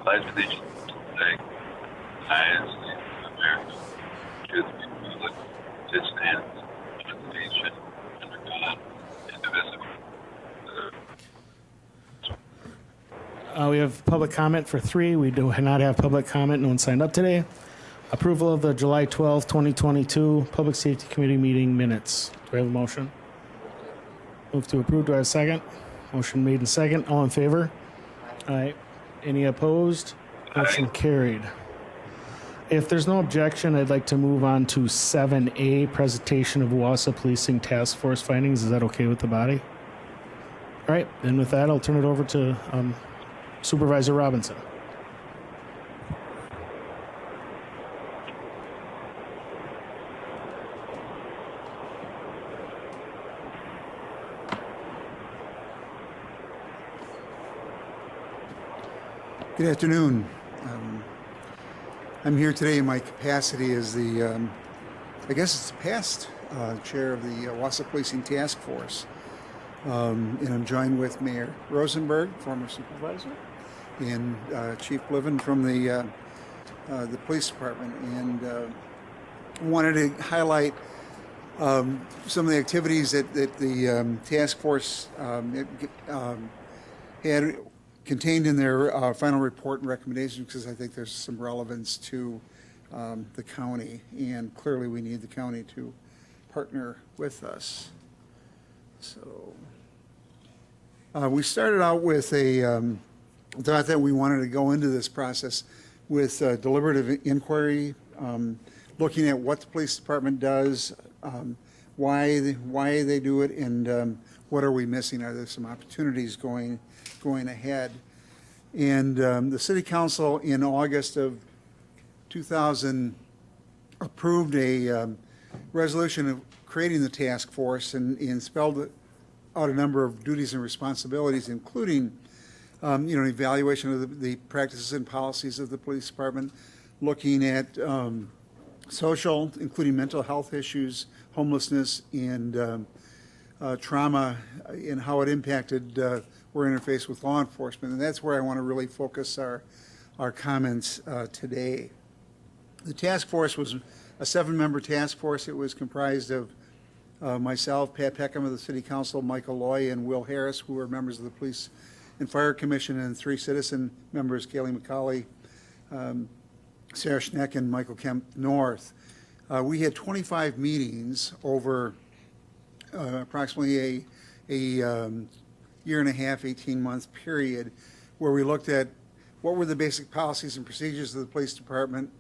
pledge allegiance to the flag of the United States of America, to the republic which stands one nation under God, indivisible. We have public comment for 3. We do not have public comment. No one signed up today. Approval of the July 12th, 2022 Public Safety Committee meeting minutes. Do I have a motion? Move to approve. Do I have a second? Motion made and second. All in favor? Aye. Any opposed? Motion carried. If there's no objection, I'd like to move on to 7A, presentation of Wasa Policing Task Force findings. Is that okay with the body? All right. And with that, I'll turn it over to Supervisor Robinson. Good afternoon. I'm here today in my capacity as the, I guess it's the past chair of the Wasa Policing Task Force. And I'm joined with Mayor Rosenberg, former supervisor, and Chief Bliven from the police department. And wanted to highlight some of the activities that the task force had contained in their final report and recommendations, because I think there's some relevance to the county, and clearly we need the county to partner with us. So we started out with a thought that we wanted to go into this process with deliberative inquiry, looking at what the police department does, why they do it, and what are we missing? Are there some opportunities going ahead? And the City Council in August of 2000 approved a resolution of creating the task force and spelled out a number of duties and responsibilities, including evaluation of the practices and policies of the police department, looking at social, including mental health issues, homelessness, and trauma, and how it impacted our interface with law enforcement. And that's where I want to really focus our comments today. The task force was a 7-member task force. It was comprised of myself, Pat Peckham of the City Council, Michael Loy, and Will Harris, who were members of the Police and Fire Commission, and 3 citizen members, Kaylee McCauley, Sarah Schneck, and Michael Kemp North. We had 25 meetings over approximately a year and a half, 18-month period, where we looked at what were the basic policies and procedures of the police department,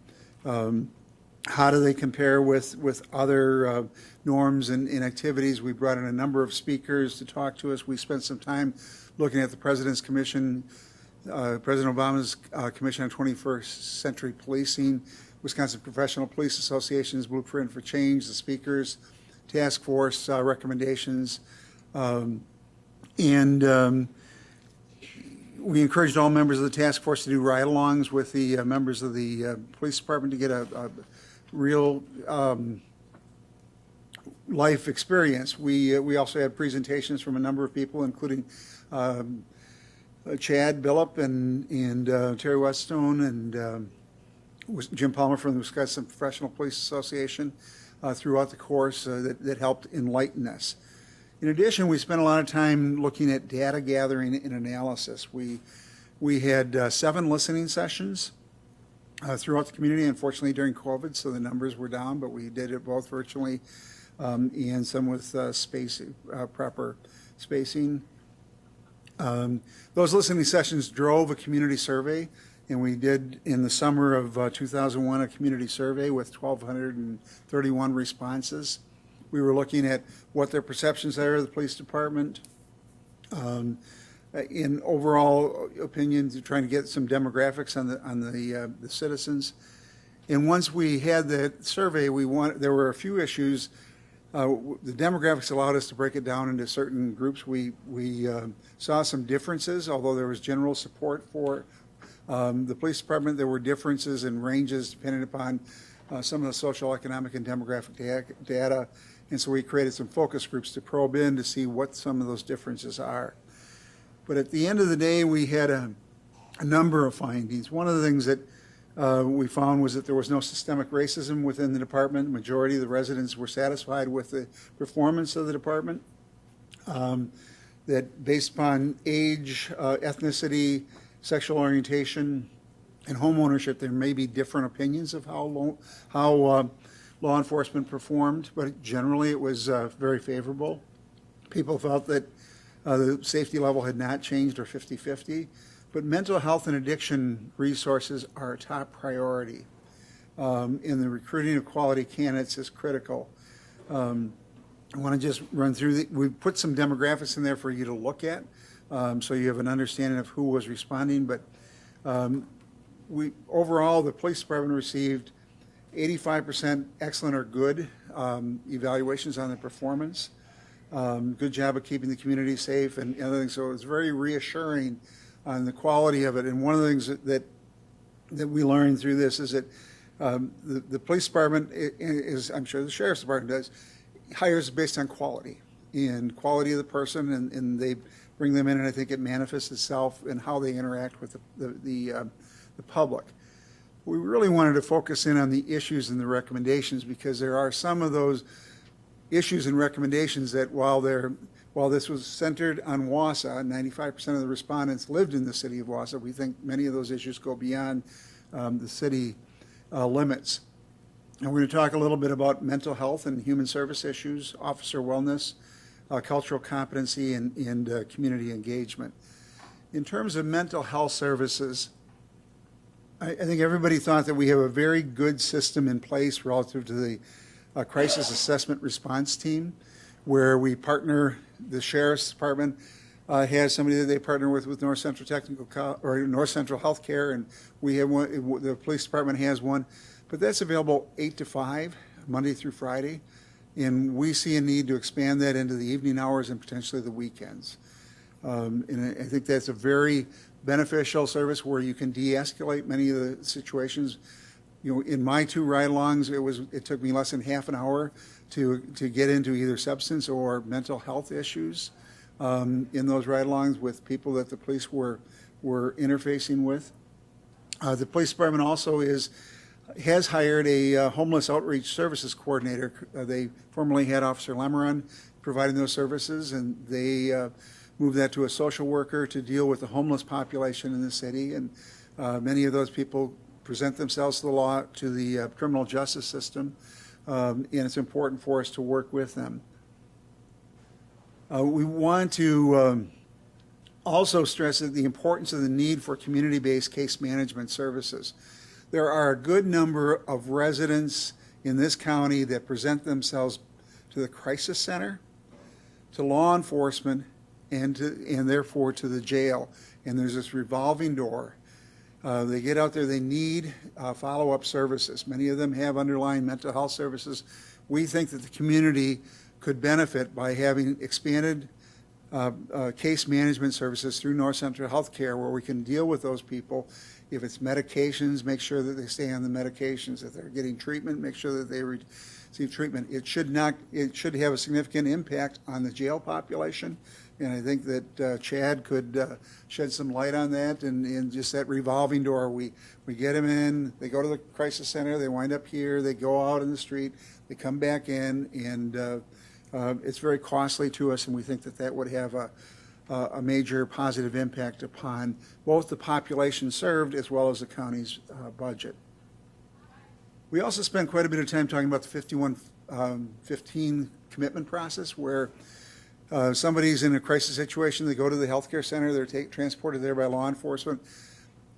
how do they compare with other norms and activities. We brought in a number of speakers to talk to us. We spent some time looking at the President's Commission, President Obama's Commission on 21st Century Policing, Wisconsin Professional Police Association's Blueprint for Change, the speakers, task force recommendations, and we encouraged all members of the task force to do ride-alongs with the members of the police department to get a real life experience. We also had presentations from a number of people, including Chad Billup and Terry Weststone and Jim Palmer from the Wisconsin Professional Police Association throughout the course that helped enlighten us. In addition, we spent a lot of time looking at data gathering and analysis. We had 7 listening sessions throughout the community, unfortunately during COVID, so the numbers were down, but we did it both virtually and some with proper spacing. Those listening sessions drove a community survey, and we did in the summer of 2001 a community survey with 1,231 responses. We were looking at what their perceptions are of the police department, in overall opinions, trying to get some demographics on the citizens. And once we had that survey, there were a few issues. The demographics allowed us to break it down into certain groups. We saw some differences, although there was general support for the police department. There were differences in ranges depending upon some of the social, economic, and demographic data. And so we created some focus groups to probe in to see what some of those differences are. But at the end of the day, we had a number of findings. One of the things that we found was that there was no systemic racism within the department. Majority of the residents were satisfied with the performance of the department. That based upon age, ethnicity, sexual orientation, and home ownership, there may be different opinions of how law enforcement performed, but generally it was very favorable. People felt that the safety level had not changed or 50-50, but mental health and addiction resources are a top priority. And the recruiting of quality candidates is critical. I want to just run through we put some demographics in there for you to look at, so you have an understanding of who was responding, but overall, the police department received 85% excellent or good evaluations on their performance. Good job of keeping the community safe and other things. So it's very reassuring on the quality of it. And one of the things that we learned through this is that the police department is, I'm sure the sheriff's department does, hires based on quality and quality of the person, and they bring them in, and I think it manifests itself in how they interact with the public. We really wanted to focus in on the issues and the recommendations, because there are some of those issues and recommendations that while this was centered on Wasa, 95% of the respondents lived in the city of Wasa, we think many of those issues go beyond the city limits. And we're going to talk a little bit about mental health and human service issues, officer wellness, cultural competency, and community engagement. In terms of mental health services, I think everybody thought that we have a very good system in place relative to the crisis assessment response team, where we partner. The sheriff's department has somebody that they partner with North Central North Central Healthcare, and we have one. The police department has one, but that's available 8 to 5, Monday through Friday, and we see a need to expand that into the evening hours and potentially the weekends. And I think that's a very beneficial service where you can de-escalate many of the situations. You know, in my 2 ride-alongs, it took me less than half an hour to get into either substance or mental health issues in those ride-alongs with people that the police were interfacing with. The police department also has hired a homeless outreach services coordinator. They formerly had Officer Lemeron providing those services, and they moved that to a social worker to deal with the homeless population in the city. And many of those people present themselves to the criminal justice system, and it's important for us to work with them. We want to also stress the importance of the need for community-based case management services. There are a good number of residents in this county that present themselves to the crisis center, to law enforcement, and therefore to the jail. And there's this revolving door. They get out there, they need follow-up services. Many of them have underlying mental health services. We think that the community could benefit by having expanded case management services through North Central Healthcare, where we can deal with those people. If it's medications, make sure that they stay on the medications. If they're getting treatment, make sure that they receive treatment. It should have a significant impact on the jail population. And I think that Chad could shed some light on that, and just that revolving door. We get them in, they go to the crisis center, they wind up here, they go out in the street, they come back in, and it's very costly to us, and we think that would have a major positive impact upon both the population served as well as the county's budget. We also spent quite a bit of time talking about the 5115 commitment process, where somebody's in a crisis situation, they go to the healthcare center, they're transported there by law enforcement,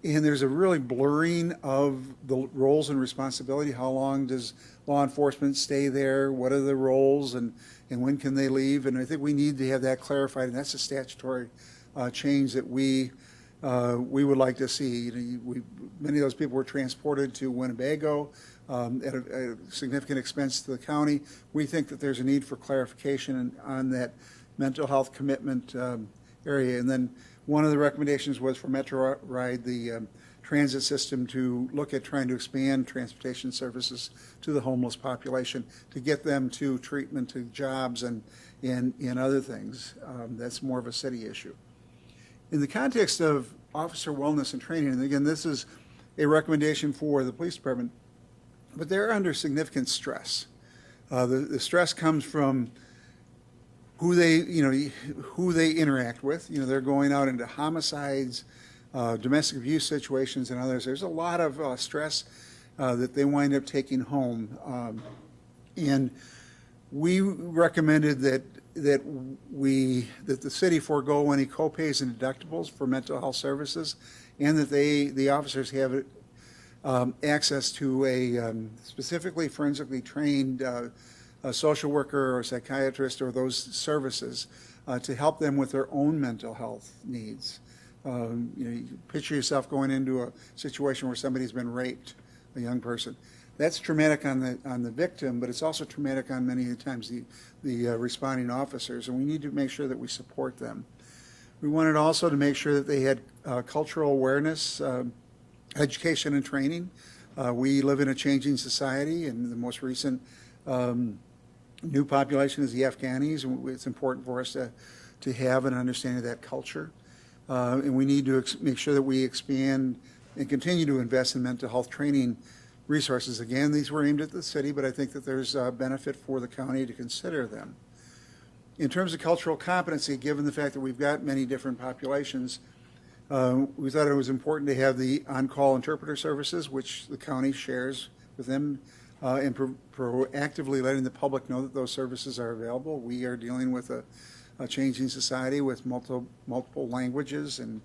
and there's a really blurring of the roles and responsibility. How long does law enforcement stay there? What are the roles, and when can they leave? And I think we need to have that clarified, and that's a statutory change that we would like to see. Many of those people were transported to Winnebago at a significant expense to the county. We think that there's a need for clarification on that mental health commitment area. And then one of the recommendations was for Metro Ride, the transit system, to look at trying to expand transportation services to the homeless population to get them to treatment, to jobs, and other things. That's more of a city issue. In the context of officer wellness and training. And again, this is a recommendation for the police department, but they're under significant stress. The stress comes from who they interact with. They're going out into homicides, domestic abuse situations, and others. There's a lot of stress that they wind up taking home, and we recommended that the city forego any co-pays and deductibles for mental health services, and that the officers have access to a specifically forensically trained a social worker or psychiatrist or those services to help them with their own mental health needs. You picture yourself going into a situation where somebody's been raped, a young person. That's traumatic on the victim, but it's also traumatic on many times the responding officers, and we need to make sure that we support them. We wanted also to make sure that they had cultural awareness, education and training. We live in a changing society, and the most recent new population is the Afghanis, and it's important for us to have an understanding of that culture. And we need to make sure that we expand and continue to invest in mental health training resources. Again, these were aimed at the city, but I think that there's a benefit for the county to consider them. In terms of cultural competency, given the fact that we've got many different populations, we thought it was important to have the on-call interpreter services, which the county shares with them, and proactively letting the public know that those services are available. We are dealing with a changing society with multiple languages, and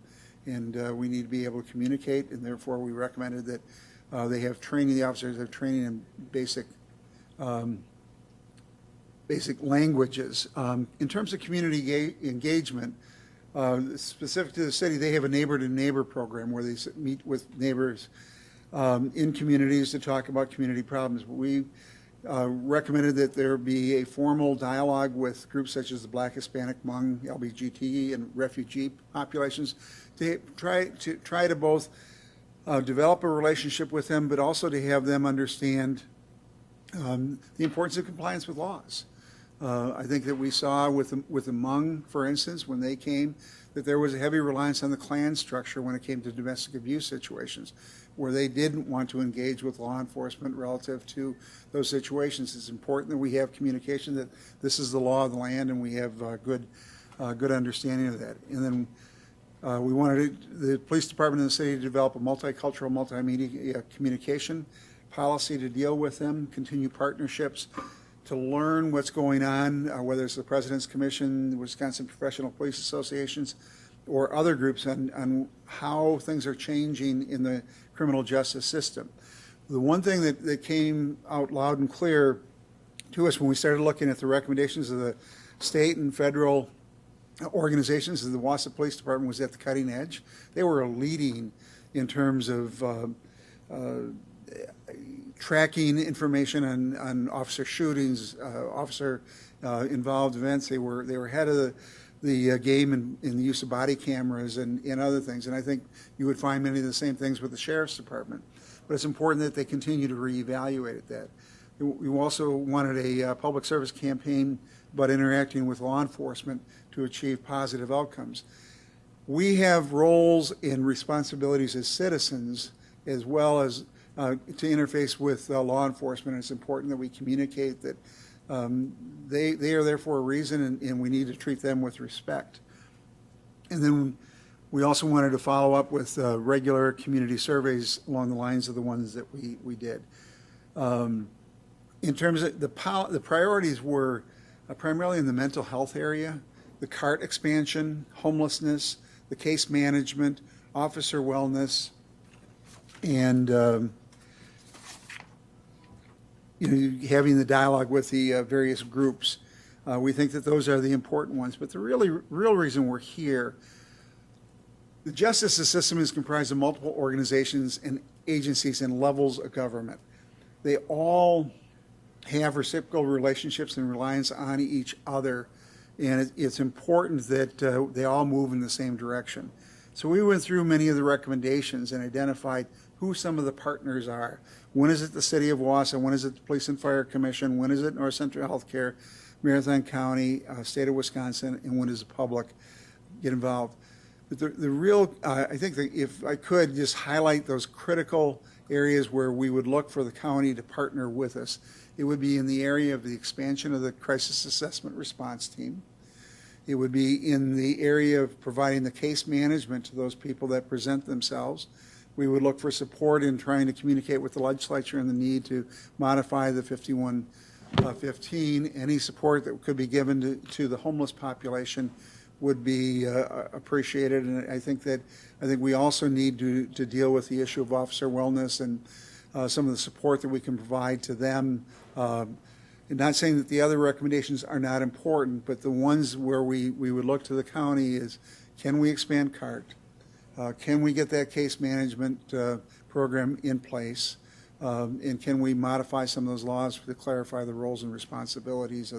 we need to be able to communicate, and therefore we recommended that they have training, the officers have training in basic languages. In terms of community engagement, specific to the city, they have a neighbor-to-neighbor program where they meet with neighbors in communities to talk about community problems. We recommended that there be a formal dialogue with groups such as the Black, Hispanic, Hmong, LGBT, and refugee populations to try to both develop a relationship with them, but also to have them understand the importance of compliance with laws. I think that we saw with the Hmong, for instance, when they came, that there was a heavy reliance on the clan structure when it came to domestic abuse situations, where they didn't want to engage with law enforcement relative to those situations. It's important that we have communication that this is the law of the land, and we have good understanding of that. And then we wanted the police department in the city to develop a multicultural, multimedia communication policy to deal with them, continue partnerships, to learn what's going on, whether it's the President's Commission, the Wisconsin Professional Police Associations, or other groups on how things are changing in the criminal justice system. The one thing that came out loud and clear to us when we started looking at the recommendations of the state and federal organizations of the Wasa Police Department was at the cutting edge. They were leading in terms of tracking information on officer shootings, officer involved events. They were ahead of the game in the use of body cameras and other things. And I think you would find many of the same things with the Sheriff's Department. But it's important that they continue to reevaluate that. We also wanted a public service campaign about interacting with law enforcement to achieve positive outcomes. We have roles and responsibilities as citizens as well as to interface with law enforcement. And it's important that we communicate that they are there for a reason, and we need to treat them with respect. And then we also wanted to follow up with regular community surveys along the lines of the ones that we did. In terms of the priorities were primarily in the mental health area, the CART expansion, homelessness, the case management, officer wellness, and having the dialogue with the various groups. We think that those are the important ones. But the real reason we're here, the justice system is comprised of multiple organizations and agencies and levels of government. They all have reciprocal relationships and reliance on each other, and it's important that they all move in the same direction. So we went through many of the recommendations and identified who some of the partners are. When is it the City of Wasa? When is it the Police and Fire Commission? When is it North Central Healthcare, Marathon County, State of Wisconsin? And when does the public get involved? But the real, I think that if I could just highlight those critical areas where we would look for the county to partner with us, it would be in the area of the expansion of the crisis assessment response team. It would be in the area of providing the case management to those people that present themselves. We would look for support in trying to communicate with the legislature and the need to modify the 5115. Any support that could be given to the homeless population would be appreciated. And I think we also need to deal with the issue of officer wellness and some of the support that we can provide to them. And not saying that the other recommendations are not important, but the ones where we would look to the county is, can we expand CART? Can we get that case management program in place? And can we modify some of those laws to clarify the roles and responsibilities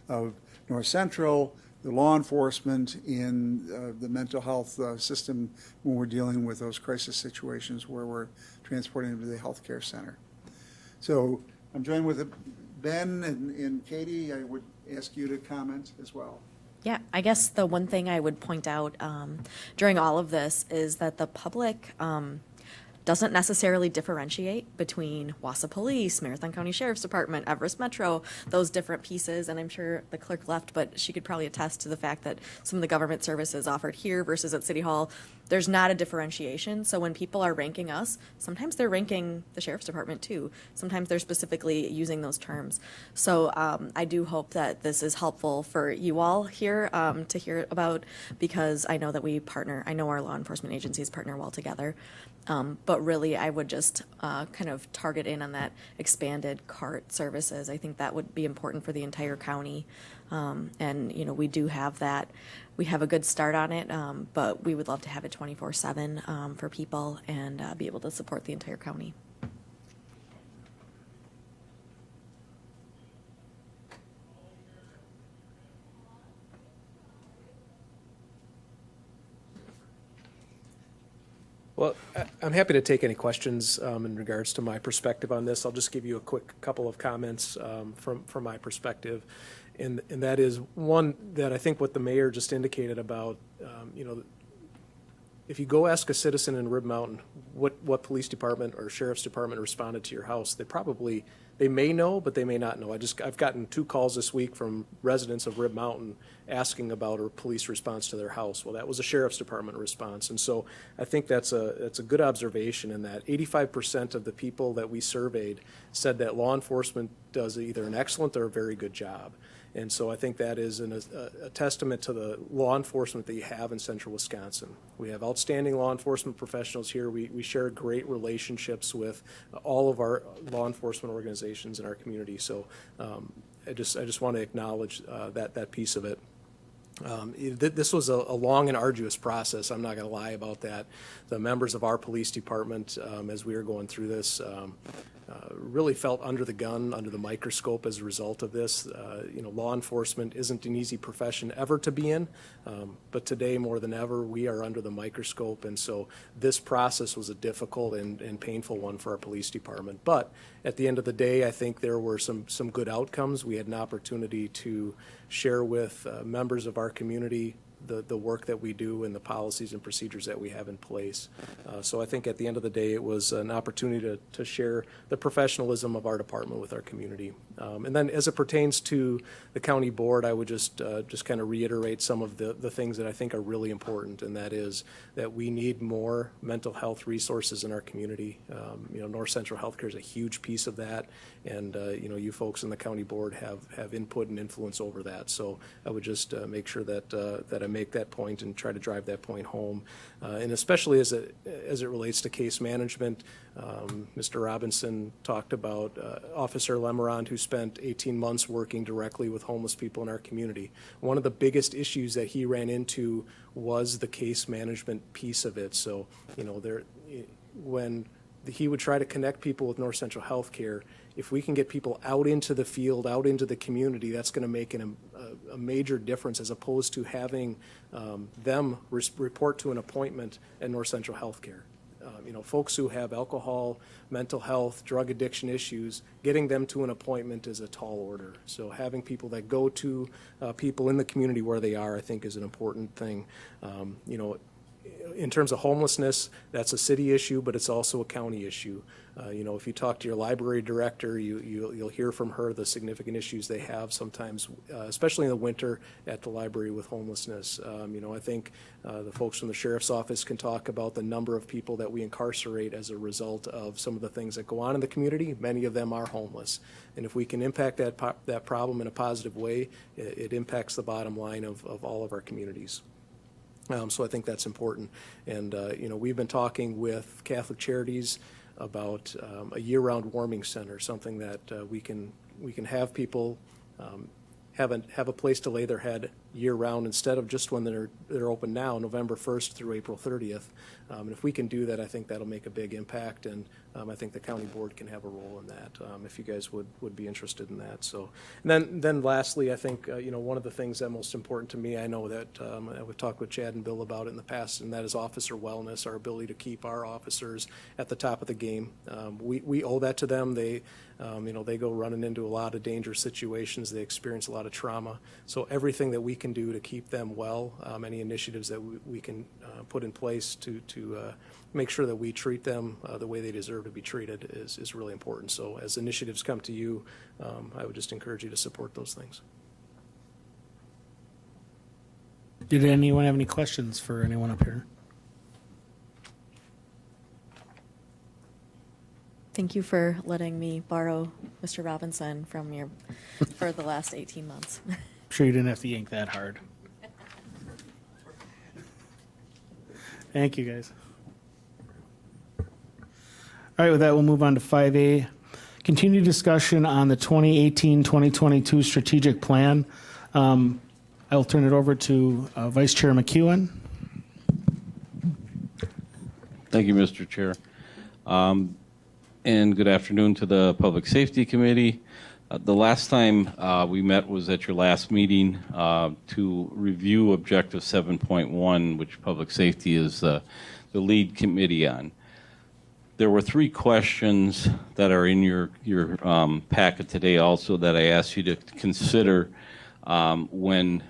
of North Central, the law enforcement, in the mental health system when we're dealing with those crisis situations where we're transporting them to the healthcare center? So I'm joined with Ben and Katie. I would ask you to comment as well. Yeah, I guess the one thing I would point out during all of this is that the public doesn't necessarily differentiate between Wasa Police, Marathon County Sheriff's Department, Everest Metro, those different pieces. And I'm sure the clerk left, but she could probably attest to the fact that some of the government services offered here versus at City Hall, there's not a differentiation. So when people are ranking us, sometimes they're ranking the Sheriff's Department too. Sometimes they're specifically using those terms. So I do hope that this is helpful for you all here to hear about, because I know that we partner, I know our law enforcement agencies partner well together. But really, I would just kind of target in on that expanded CART services. I think that would be important for the entire county. And, you know, we do have that. We have a good start on it, but we would love to have it 24/7 for people and be able to support the entire county. Well, I'm happy to take any questions in regards to my perspective on this. I'll just give you a quick couple of comments from my perspective. And that is one, that I think what the mayor just indicated about, you know, if you go ask a citizen in Rib Mountain what police department or sheriff's department responded to your house, they may know, but they may not know. I've gotten 2 calls this week from residents of Rib Mountain asking about a police response to their house. Well, that was a sheriff's department response. And so I think that's a good observation, in that 85% of the people that we surveyed said that law enforcement does either an excellent or a very good job. And so I think that is a testament to the law enforcement that you have in central Wisconsin. We have outstanding law enforcement professionals here. We share great relationships with all of our law enforcement organizations in our community. So I just want to acknowledge that piece of it. This was a long and arduous process. I'm not going to lie about that. The members of our police department, as we were going through this, really felt under the gun, under the microscope as a result of this. You know, law enforcement isn't an easy profession ever to be in, but today more than ever, we are under the microscope. And so this process was a difficult and painful one for our police department. But at the end of the day, I think there were some good outcomes. We had an opportunity to share with members of our community the work that we do and the policies and procedures that we have in place. So I think at the end of the day, it was an opportunity to share the professionalism of our department with our community. And then as it pertains to the county board, I would just kind of reiterate some of the things that I think are really important, and that is that we need more mental health resources in our community. You know, North Central Healthcare is a huge piece of that, and you know, you folks in the county board have input and influence over that. So I would just make sure that I make that point and try to drive that point home, and especially as it relates to case management. Mr. Robinson talked about Officer Lemerand, who spent 18 months working directly with homeless people in our community. One of the biggest issues that he ran into was the case management piece of it. So, you know, when he would try to connect people with North Central Healthcare, if we can get people out into the field, out into the community, that's going to make a major difference, as opposed to having them report to an appointment at North Central Healthcare. You know, folks who have alcohol, mental health, drug addiction issues, getting them to an appointment is a tall order. So having people that go to people in the community where they are, I think, is an important thing. You know, in terms of homelessness, that's a city issue, but it's also a county issue. If you talk to your library director, you'll hear from her the significant issues they have sometimes, especially in the winter at the library with homelessness. I think the folks from the sheriff's office can talk about the number of people that we incarcerate as a result of some of the things that go on in the community. Many of them are homeless. And if we can impact that problem in a positive way, it impacts the bottom line of all of our communities. So I think that's important. And, we've been talking with Catholic Charities about a year-round warming center, something that we can have people have a place to lay their head year-round instead of just when they're open now, November 1st through April 30th. And if we can do that, I think that'll make a big impact, and I think the county board can have a role in that, if you guys would be interested in that. So, and then lastly, I think, one of the things that most important to me, I know that I would talk with Chad and Bill about it in the past, and that is officer wellness, our ability to keep our officers at the top of the game. We owe that to them. They go running into a lot of dangerous situations. They experience a lot of trauma. So everything that we can do to keep them well, any initiatives that we can put in place to make sure that we treat them the way they deserve to be treated is really important. So as initiatives come to you, I would just encourage you to support those things. Did anyone have any questions for anyone up here? Thank you for letting me borrow Mr. Robinson for the last 18 months. I'm sure you didn't have to yank that hard. Thank you, guys. All right, with that, we'll move on to 5A. Continue discussion on the 2018-2022 strategic plan. I'll turn it over to Vice Chair McEwen. Thank you, Mr. Chair. And good afternoon to the Public Safety Committee. The last time we met was at your last meeting to review Objective 7.1, which Public Safety is the lead committee on. There were 3 questions that are in your packet today also that I asked you to consider when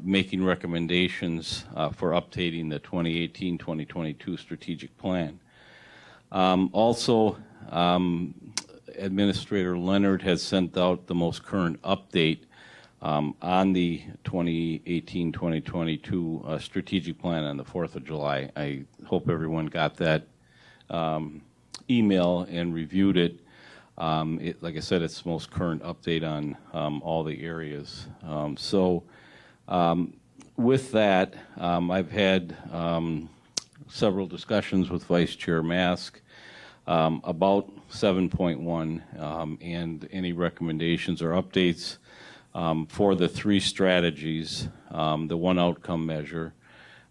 making recommendations for updating the 2018-2022 strategic plan. Also, Administrator Leonard has sent out the most current update on the 2018-2022 strategic plan on the 4th of July. I hope everyone got that email and reviewed it. Like I said, it's the most current update on all the areas. With that, I've had several discussions with Vice Chair Mask about 7.1 and any recommendations or updates for the 3 strategies, the 1 outcome measure,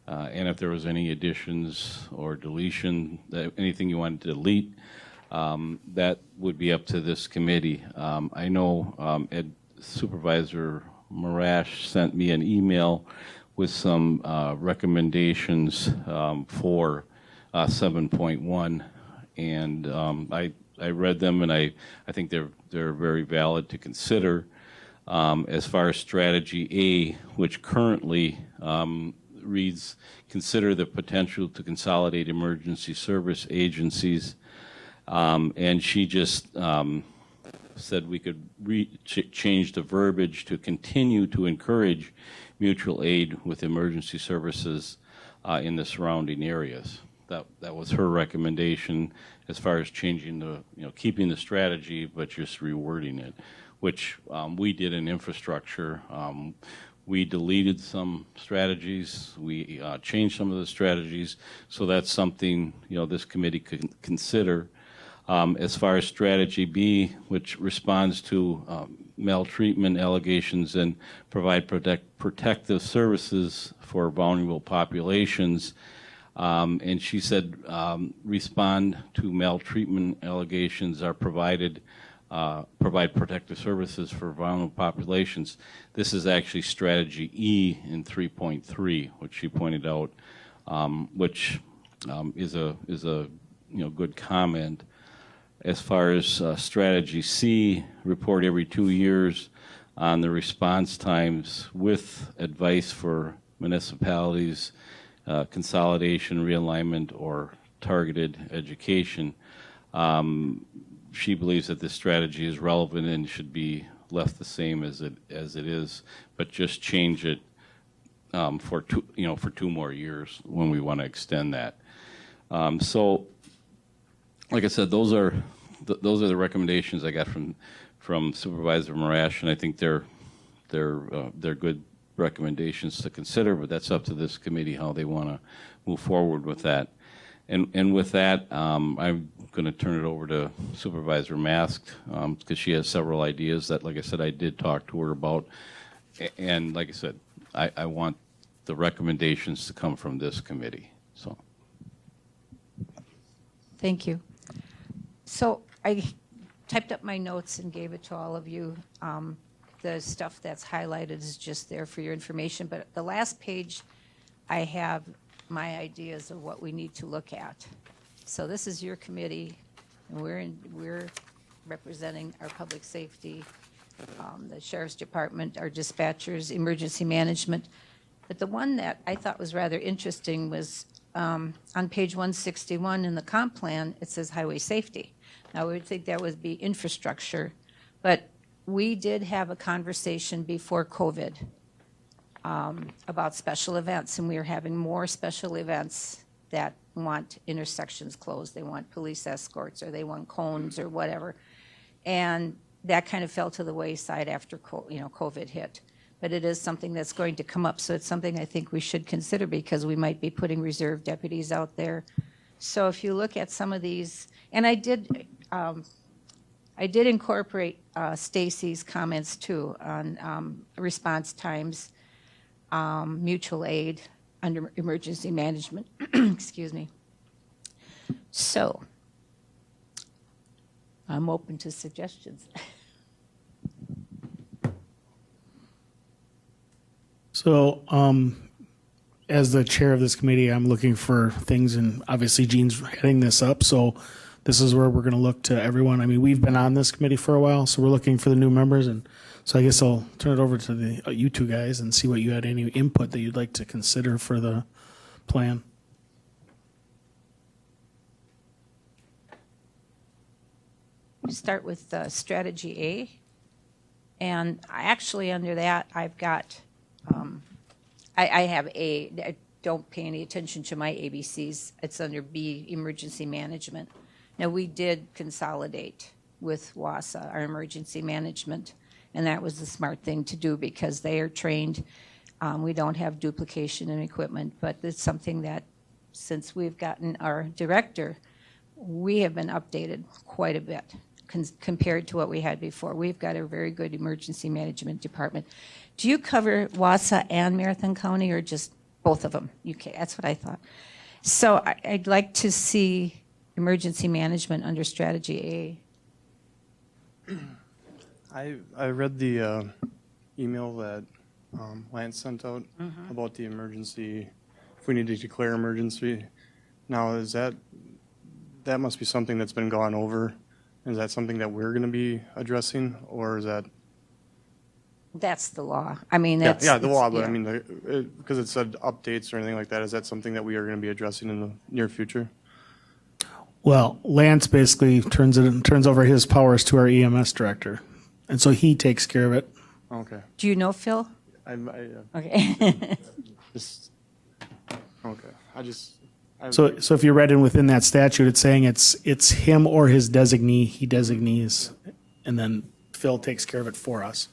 and if there was any additions or deletion, anything you wanted to delete, that would be up to this committee. I know Supervisor Marash sent me an email with some recommendations for 7.1, and I read them, and I think they're very valid to consider. As far as strategy A, which currently reads, consider the potential to consolidate emergency service agencies, and she just said we could change the verbiage to continue to encourage mutual aid with emergency services in the surrounding areas. That was her recommendation as far as changing keeping the strategy, but just rewording it, which we did in infrastructure. We deleted some strategies. We changed some of the strategies. So that's something, this committee could consider. As far as strategy B, which responds to maltreatment allegations and provide protective services for vulnerable populations. And she said respond to maltreatment allegations are provide protective services for vulnerable populations. This is actually strategy E in 3.3, which she pointed out, which is a good comment. As far as strategy C, report every 2 years on the response times with advice for municipalities consolidation, realignment, or targeted education. She believes that this strategy is relevant and should be left the same as it is, but just change it for 2 more years when we want to extend that. So, like I said, those are the recommendations I got from Supervisor Marash, and I think they're good recommendations to consider. But that's up to this committee how they want to move forward with that. And with that, I'm going to turn it over to Supervisor Mask because she has several ideas that, like I said, I did talk to her about. And like I said, I want the recommendations to come from this committee. So, thank you. So I typed up my notes and gave it to all of you. The stuff that's highlighted is just there for your information. But the last page, I have my ideas of what we need to look at. So this is your committee, and we're representing our public safety, the Sheriff's Department, our dispatchers, emergency management. But the one that I thought was rather interesting was on page 161 in the comp plan, it says highway safety. Now, we would think that would be infrastructure, but we did have a conversation before COVID about special events, and we are having more special events that want intersections closed. They want police escorts, or they want cones, or whatever. And that kind of fell to the wayside after COVID hit. But it is something that's going to come up, so it's something I think we should consider because we might be putting reserve deputies out there. So if you look at some of these, and I did incorporate Stacy's comments too on response times, mutual aid under emergency management. Excuse me. So I'm open to suggestions. So, as the chair of this committee, I'm looking for things, and obviously Gene's heading this up, so this is where we're going to look to everyone. I mean, we've been on this committee for a while, so we're looking for the new members, and so I guess I'll turn it over to you two guys and see what you had any input that you'd like to consider for the plan. Start with strategy A, and actually under that I've got I have A. I don't pay any attention to my ABCs. It's under B, emergency management. Now, we did consolidate with Wasa, our emergency management, and that was the smart thing to do because they are trained. We don't have duplication in equipment, but it's something that since we've gotten our director, we have been updated quite a bit compared to what we had before. We've got a very good emergency management department. Do you cover Wasa and Marathon County, or just both of them? Okay, that's what I thought. So I'd like to see emergency management under strategy A. I read the email that Lance sent out about the emergency, if we need to declare emergency. Now, is that must be something that's been gone over? Is that something that we're going to be addressing, or is that? That's the law. I mean, that's yeah, the law, but yeah. I mean, because it said updates or anything like that, is that something that we are going to be addressing in the near future? Well, Lance basically turns over his powers to our EMS director, and so he takes care of it. Okay. Do you know Phil? Okay. Just, okay. So if you read in within that statute, it's saying it's him or his designee. He designees, and then Phil takes care of it for us.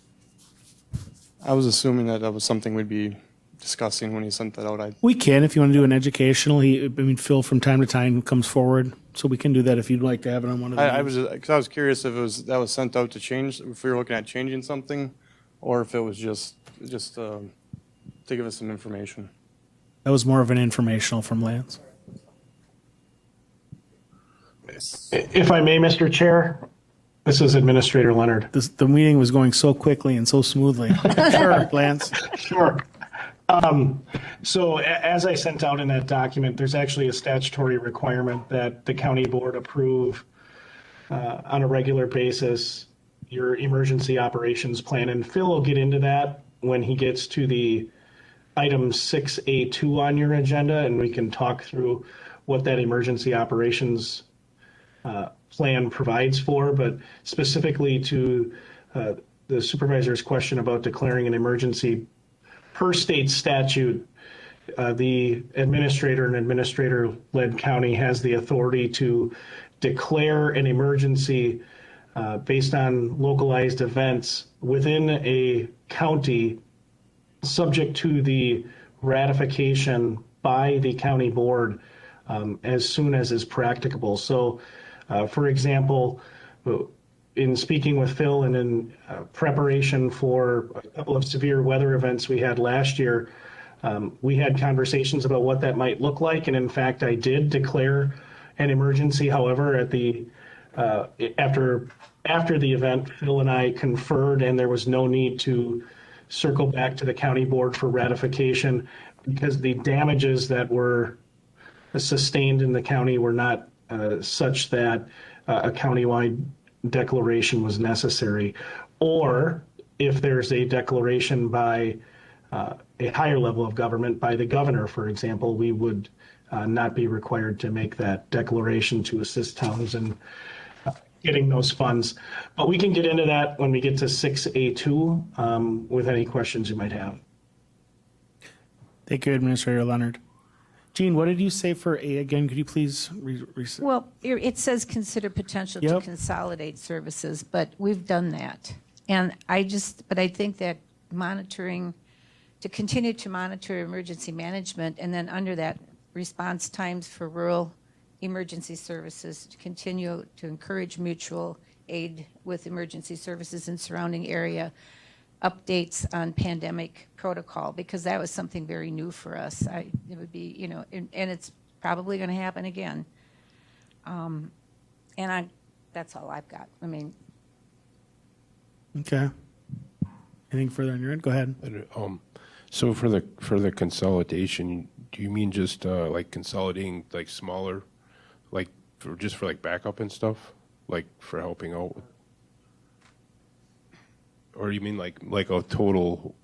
I was assuming that was something we'd be discussing when he sent that out. We can, if you want to do an educational. Phil from time to time comes forward, so we can do that if you'd like to have it on one of the. I was curious if that was sent out to change, if we were looking at changing something, or if it was just to give us some information. That was more of an informational from Lance. If I may, Mr. Chair, this is Administrator Leonard. The meeting was going so quickly and so smoothly. Sure, Lance. Sure. So as I sent out in that document, there's actually a statutory requirement that the county board approve on a regular basis your emergency operations plan. And Phil will get into that when he gets to the item 6A2 on your agenda, and we can talk through what that emergency operations plan provides for, but specifically to the supervisor's question about declaring an emergency, per state statute, the administrator and administrator-led county has the authority to declare an emergency based on localized events within a county, subject to the ratification by the county board as soon as is practicable. So, for example, in speaking with Phil and in preparation for a couple of severe weather events we had last year, we had conversations about what that might look like. And in fact, I did declare an emergency. However, at the after the event, Phil and I conferred, and there was no need to circle back to the county board for ratification because the damages that were sustained in the county were not such that a countywide declaration was necessary. Or if there's a declaration by a higher level of government, by the governor, for example, we would not be required to make that declaration to assist towns in getting those funds. But we can get into that when we get to 6A2 with any questions you might have. Thank you, Administrator Leonard. Jean, what did you say for A again? Could you please Well, it says consider potential to Yep. consolidate services, but we've done that. And but I think that to continue to monitor emergency management, and then under that, response times for rural emergency services, to continue to encourage mutual aid with emergency services in surrounding area, updates on pandemic protocol, because that was something very new for us. It would be, and it's probably going to happen again. That's all I've got. I mean, Okay. Anything further on your end? Go ahead. So for the consolidation, do you mean just like consolidating like smaller, like for like backup and stuff, like for helping out? Or you mean like a total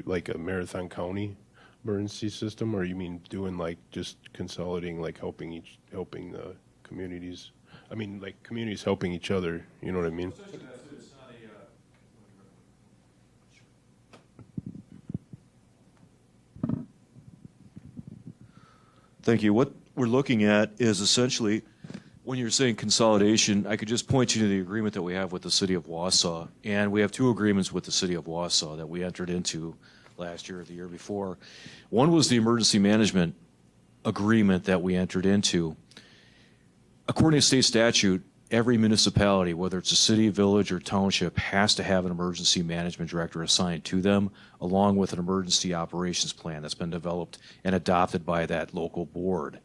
like a Marathon County emergency system, or you mean doing like just consolidating, like helping the communities? I mean, like communities helping each other. You know what I mean? Thank you. What we're looking at is essentially, when you're saying consolidation, I could just point you to the agreement that we have with the city of Wasa. And we have two agreements with the city of Wasa that we entered into last year or the year before. One was the emergency management agreement that we entered into. According to state statute, every municipality, whether it's a city, village, or township, has to have an emergency management director assigned to them, along with an emergency operations plan that's been developed and adopted by that local board.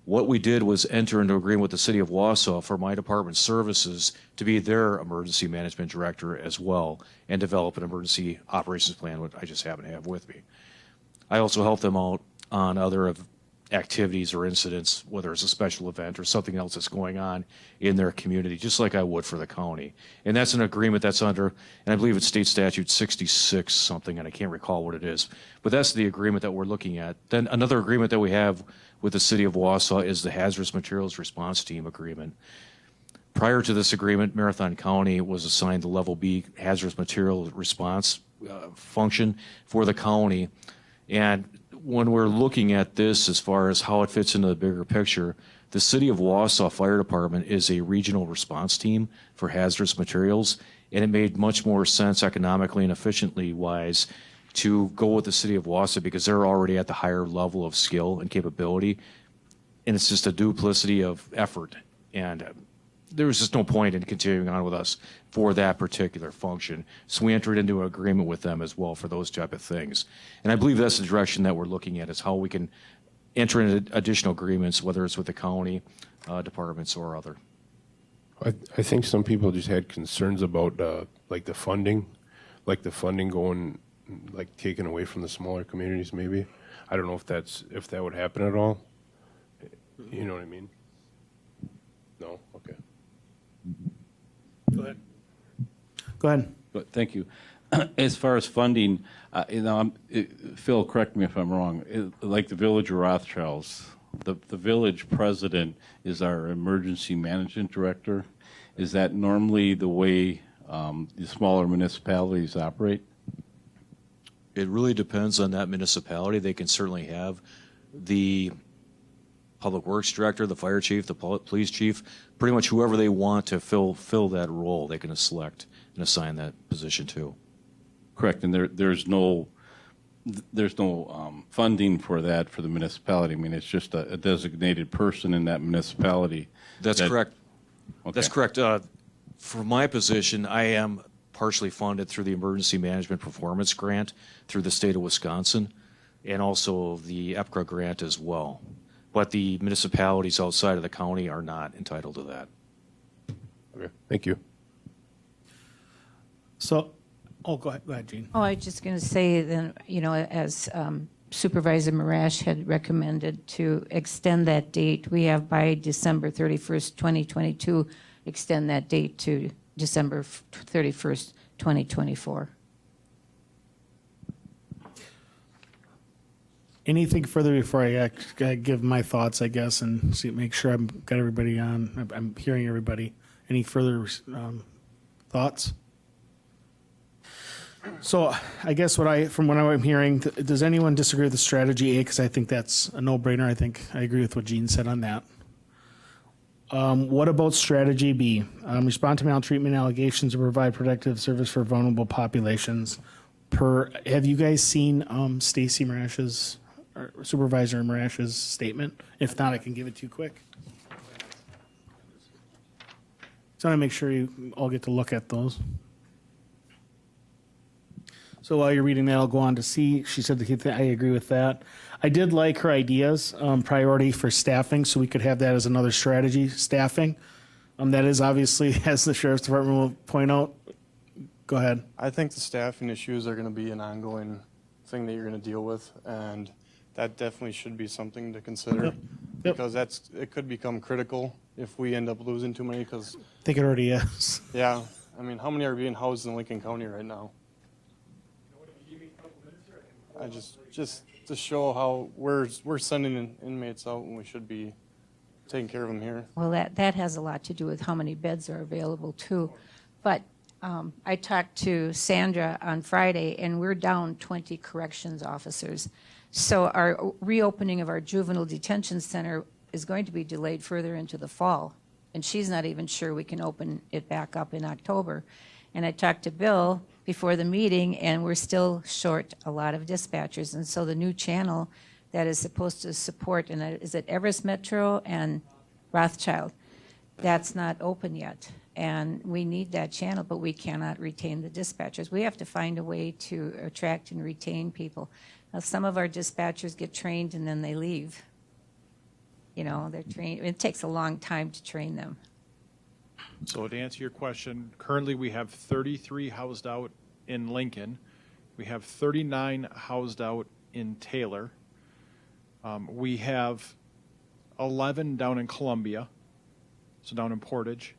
What we did was enter into agreement with the city of Wasa for my department services to be their emergency management director as well, and develop an emergency operations plan, which I just happen to have with me. I also help them out on other activities or incidents, whether it's a special event or something else that's going on in their community, just like I would for the county. And that's an agreement that's under, and I believe it's state statute 66 something, and I can't recall what it is. But that's the agreement that we're looking at. Then another agreement that we have with the city of Wasa is the Hazardous Materials Response Team agreement. Prior to this agreement, Marathon County was assigned the Level B Hazardous Material Response function for the county. And when we're looking at this as far as how it fits into the bigger picture, the City of Wasa Fire Department is a regional response team for hazardous materials, and it made much more sense economically and efficiently wise to go with the City of Wasa because they're already at the higher level of skill and capability, and it's just a duplicity of effort. And there was just no point in continuing on with us for that particular function. So we entered into an agreement with them as well for those type of things. And I believe that's the direction that we're looking at, is how we can enter into additional agreements, whether it's with the county departments or other. I think some people just had concerns about like the funding going, like taken away from the smaller communities maybe. I don't know if that would happen at all. You know what I mean? No? Okay. Go ahead. Go ahead. But thank you. As far as funding, Phil, correct me if I'm wrong, like the Village of Rothschilds, the village president is our emergency management director. Is that normally the way the smaller municipalities operate? It really depends on that municipality. They can certainly have the public works director, the fire chief, the police chief, pretty much whoever they want to fill that role, they can select and assign that position to. Correct, and there's no funding for that for the municipality. I mean, it's just a designated person in that municipality. That's correct. Okay. That's correct. For my position, I am partially funded through the Emergency Management Performance Grant through the state of Wisconsin, and also the EPCRA grant as well. But the municipalities outside of the county are not entitled to that. Okay, thank you. So, go ahead, Gene. Oh, I was just going to say then, as Supervisor Marash had recommended to extend that date, we have by December 31st, 2022, extend that date to December 31st, 2024. Anything further before I give my thoughts, I guess, and make sure I've got everybody on. I'm hearing everybody. Any further thoughts? So I guess from what I'm hearing, does anyone disagree with the strategy A? Because I think that's a no-brainer. I think I agree with what Gene said on that. What about strategy B? Respond to maltreatment allegations and provide protective service for vulnerable populations. Have you guys seen Stacy Marash's, or Supervisor Marash's statement? If not, I can give it to you quick. So I want to make sure you all get to look at those. So while you're reading that, I'll go on to C. She said I agree with that. I did like her ideas, priority for staffing, so we could have that as another strategy, staffing. That is obviously, as the Sheriff's Department will point out. Go ahead. I think the staffing issues are going to be an ongoing thing that you're going to deal with, and that definitely should be something to consider. Yep. Because it could become critical if we end up losing too many. Because I think it already is. yeah, I mean, how many are being housed in Lincoln County right now? I just to show how we're sending inmates out when we should be taking care of them here. Well, that has a lot to do with how many beds are available too. But I talked to Sandra on Friday, and we're down 20 corrections officers. So our reopening of our juvenile detention center is going to be delayed further into the fall. And she's not even sure we can open it back up in October. And I talked to Bill before the meeting, and we're still short a lot of dispatchers. And so the new channel that is supposed to support, and is it Everest Metro and Rothschild, that's not open yet. And we need that channel, but we cannot retain the dispatchers. We have to find a way to attract and retain people. Now, some of our dispatchers get trained and then they leave. They're trained. It takes a long time to train them. So to answer your question, currently we have 33 housed out in Lincoln. We have 39 housed out in Taylor. We have 11 down in Columbia, so down in Portage.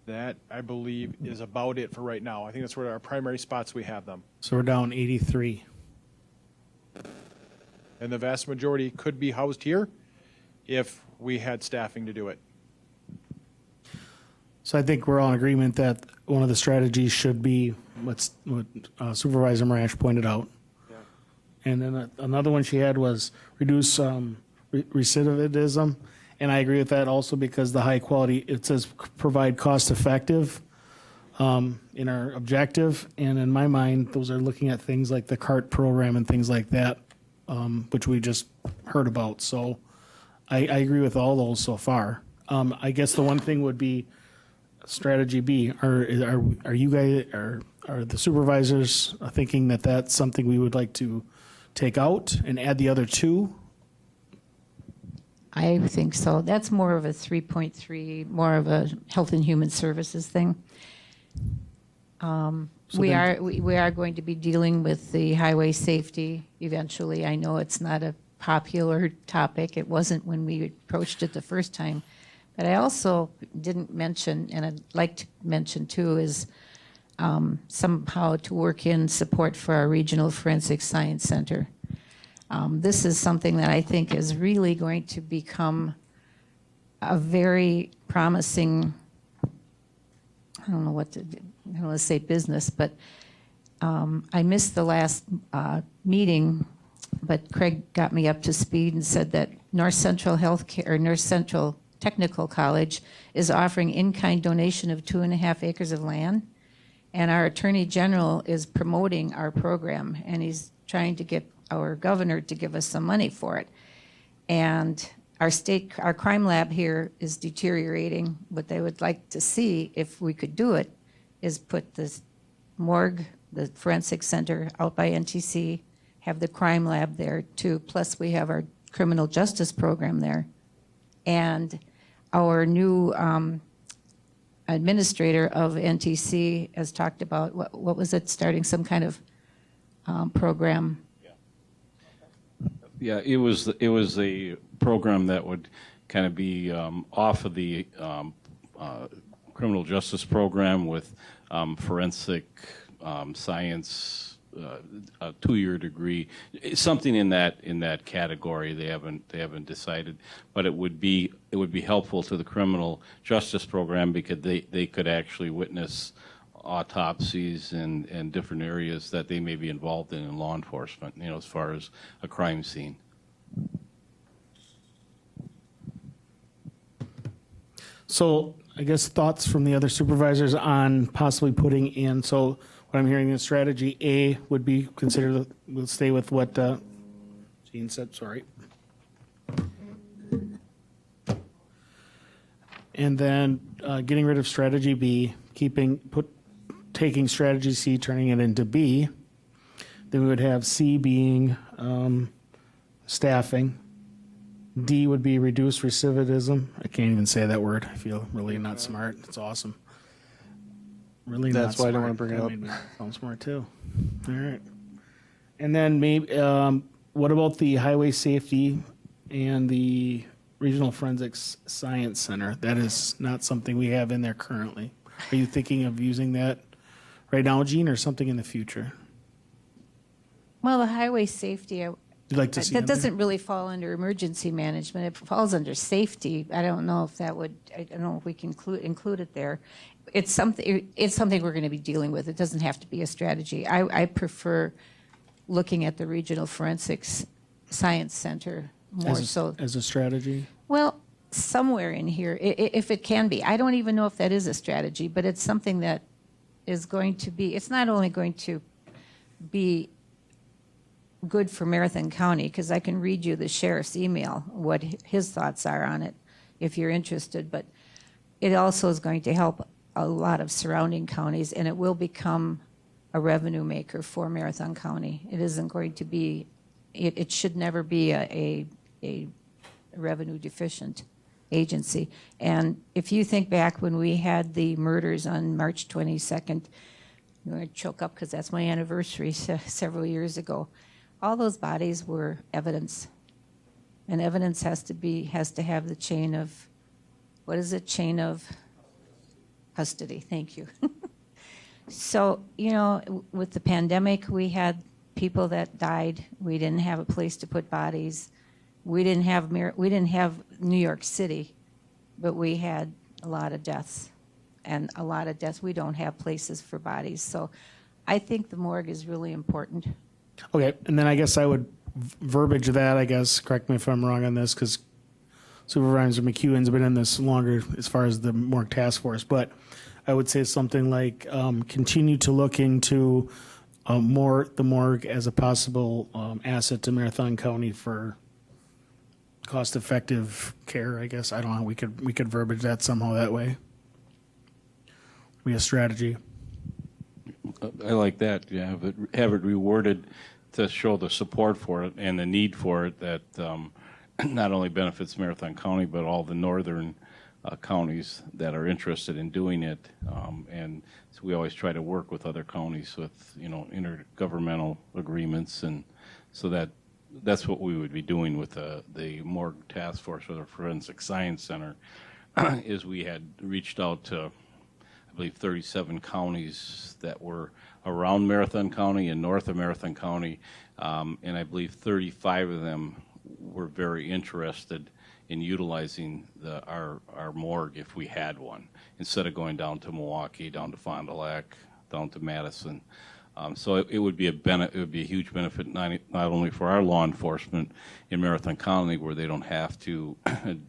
That, I believe, is about it for right now. I think that's where our primary spots we have them. So we're down 83. And the vast majority could be housed here if we had staffing to do it. So I think we're all in agreement that one of the strategies should be what Supervisor Marash pointed out. Yeah. And then another one she had was reduce recidivism. And I agree with that also because the high quality, it says provide cost effective in our objective. And in my mind, those are looking at things like the CART program and things like that, which we just heard about. So I agree with all those so far. I guess the one thing would be strategy B. Are you guys, are the supervisors thinking that that's something we would like to take out and add the other two? I think so. That's more of a 3.3, more of a Health and Human Services thing. We are going to be dealing with the highway safety eventually. I know it's not a popular topic. It wasn't when we approached it the first time, But I also didn't mention, and I'd like to mention too, is somehow to work in support for our Regional Forensic Science Center. This is something that I think is really going to become a very promising, I don't want to say business, but I missed the last meeting, but Craig got me up to speed and said that North Central Healthcare, or North Central Technical College is offering in-kind donation of 2.5 acres of land. And our Attorney General is promoting our program, and he's trying to get our governor to give us some money for it. And our crime lab here is deteriorating. What they would like to see, if we could do it, is put this morgue, the forensic center out by NTC, have the crime lab there too. Plus we have our criminal justice program there. And our new administrator of NTC has talked about, what was it, starting some kind of program. Yeah, it was a program that would kind of be off of the criminal justice program with forensic science, a 2-year degree, something in that category. They haven't decided, but it would be helpful to the criminal justice program because they could actually witness autopsies and different areas that they may be involved in law enforcement, as far as a crime scene. So I guess thoughts from the other supervisors on possibly putting in, so what I'm hearing in strategy A would be considered, we'll stay with what Gene said, sorry. And then getting rid of strategy B, taking strategy C, turning it into B. Then we would have C being staffing. D would be reduce recidivism. I can't even say that word. I feel really not smart. It's awesome. Really not smart. That's why I don't want to bring it That up. made me sound smart too. All right. And then maybe, what about the highway safety and the Regional Forensics Science Center? That is not something we have in there currently. Are you thinking of using that right now, Gene, or something in the future? Well, the highway safety, You'd like to see that them doesn't really fall under emergency management. It falls under safety. I don't know if that would, I don't know if we can include it there. It's something we're going to be dealing with. It doesn't have to be a strategy. I prefer looking at the Regional Forensics Science Center more so. As a strategy? Well, somewhere in here, if it can be. I don't even know if that is a strategy, but it's something that is going to be, it's not only going to be good for Marathon County, because I can read you the sheriff's email, what his thoughts are on it, if you're interested, but it also is going to help a lot of surrounding counties, and it will become a revenue maker for Marathon County. It isn't going to be, it should never be a revenue deficient agency. And if you think back when we had the murders on March 22nd, I'm going to choke up because that's my anniversary several years ago. All those bodies were evidence, and evidence has to have the chain of, what is it? Chain of custody. Thank you. So, with the pandemic, we had people that died. We didn't have a place to put bodies. We didn't have New York City, but we had a lot of deaths, and a lot of deaths. We don't have places for bodies. So, I think the morgue is really important. Okay, and then I guess I would verbiage that, correct me if I'm wrong on this, because Supervisor McEwen's been in this longer as far as the morgue task force, but I would say something like continue to look into the morgue as a possible asset to Marathon County for cost-effective care, I guess. I don't know, we could verbiage that somehow that way. Be a strategy. I like that. Yeah, have it rewarded to show the support for it and the need for it that not only benefits Marathon County but all the northern counties that are interested in doing it. And so we always try to work with other counties with intergovernmental agreements, and so that's what we would be doing with the morgue task force or the forensic science center. is we had reached out to, I believe, 37 counties that were around Marathon County and north of Marathon County, and I believe 35 of them were very interested in utilizing our morgue if we had one, instead of going down to Milwaukee, down to Fond du Lac, down to Madison. So it would be a huge benefit not only for our law enforcement in Marathon County, where they don't have to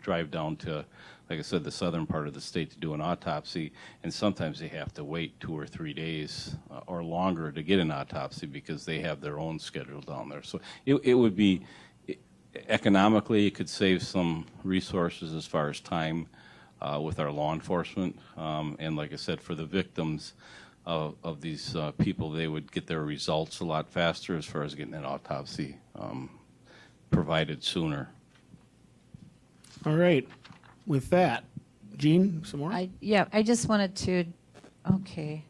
drive down to, like I said, the southern part of the state to do an autopsy, and sometimes they have to wait 2 or 3 days or longer to get an autopsy because they have their own schedule down there. So it would be, economically, it could save some resources as far as time with our law enforcement, and like I said, for the victims of these people, they would get their results a lot faster as far as getting an autopsy provided sooner. All right. With that, Jean, some more? I just wanted to, okay,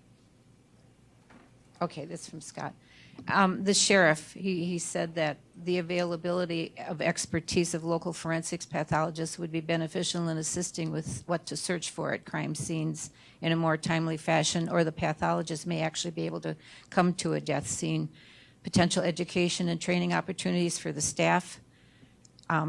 this is from Scott. The sheriff, he said that the availability of expertise of local forensics pathologists would be beneficial in assisting with what to search for at crime scenes in a more timely fashion, or the pathologist may actually be able to come to a death scene. Potential education and training opportunities for the staff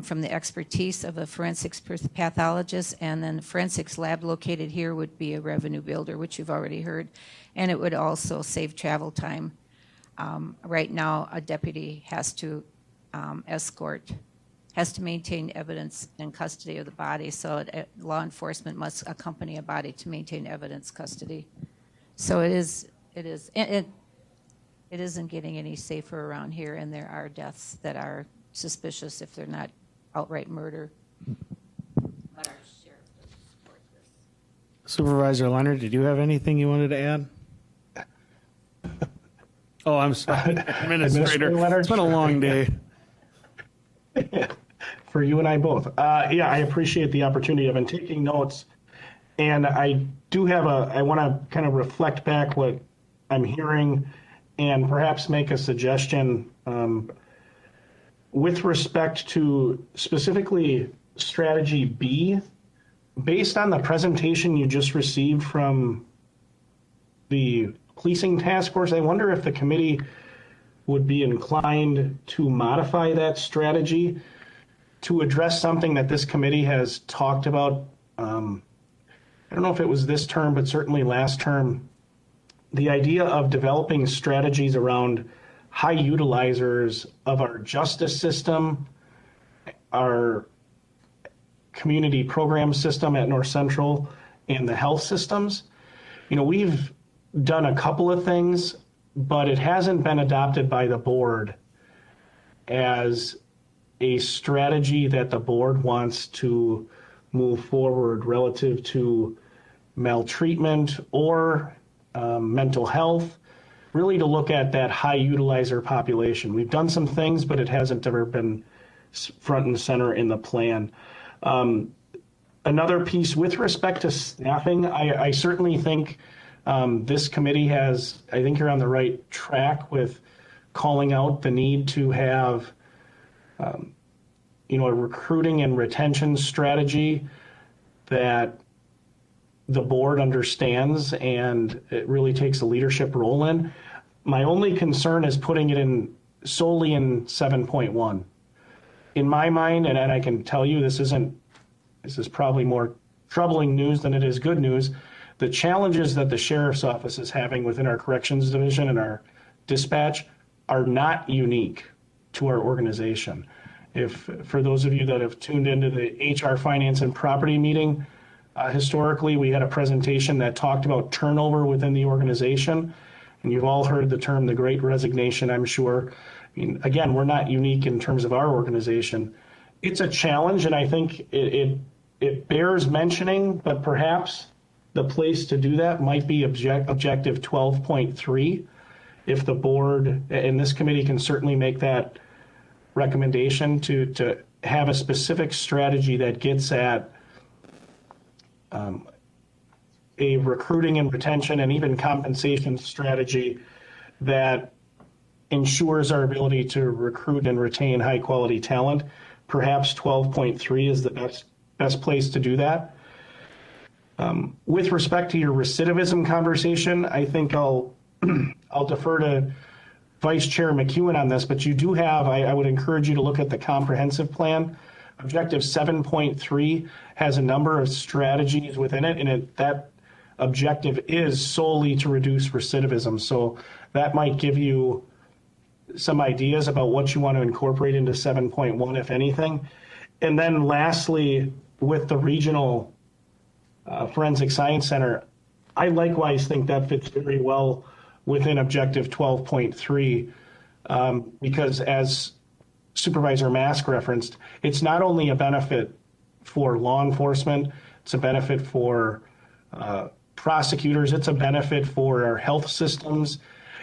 from the expertise of a forensics pathologist, and then the forensics lab located here would be a revenue builder, which you've already heard, and it would also save travel time. Right now, a deputy has to maintain evidence and custody of the body, so law enforcement must accompany a body to maintain evidence custody. So it isn't getting any safer around here, and there are deaths that are suspicious if they're not outright murder. But our sheriff does support this. Supervisor Leonard, did you have anything you wanted to add? Oh, I'm sorry. Administrator Leonard. It's been a long day. For you and I both. Yeah, I appreciate the opportunity. I've been taking notes, and I do have I want to kind of reflect back what I'm hearing and perhaps make a suggestion with respect to specifically strategy B. Based on the presentation you just received from the policing task force, I wonder if the committee would be inclined to modify that strategy to address something that this committee has talked about. I don't know if it was this term, but certainly last term, the idea of developing strategies around high utilizers of our justice system, our community program system at North Central, and the health systems. You know, we've done a couple of things, but it hasn't been adopted by the board as a strategy that the board wants to move forward relative to maltreatment or mental health, really to look at that high utilizer population. We've done some things, but it hasn't ever been front and center in the plan. Another piece with respect to staffing, I certainly think this committee has, I think you're on the right track with calling out the need to have, a recruiting and retention strategy that the board understands and it really takes a leadership role in. My only concern is putting it solely in 7.1. In my mind, and I can tell you this is probably more troubling news than it is good news, the challenges that the sheriff's office is having within our corrections division and our dispatch are not unique to our organization. If, for those of you that have tuned into the HR Finance and Property meeting, historically we had a presentation that talked about turnover within the organization, and you've all heard the term the Great Resignation, I'm sure. I mean, again, we're not unique in terms of our organization. It's a challenge, and I think it bears mentioning, but perhaps the place to do that might be objective 12.3. If the board and this committee can certainly make that recommendation to have a specific strategy that gets at a recruiting and retention and even compensation strategy that ensures our ability to recruit and retain high quality talent. Perhaps 12.3 is the best place to do that. With respect to your recidivism conversation, I think I'll defer to Vice Chair McEwen on this, but you do have, I would encourage you to look at the comprehensive plan. Objective 7.3 has a number of strategies within it, and that objective is solely to reduce recidivism. So that might give you some ideas about what you want to incorporate into 7.1, if anything. And then lastly, with the regional Forensic Science Center, I likewise think that fits very well within Objective 12.3 because as Supervisor Mask referenced, it's not only a benefit for law enforcement, it's a benefit for prosecutors, it's a benefit for our health systems.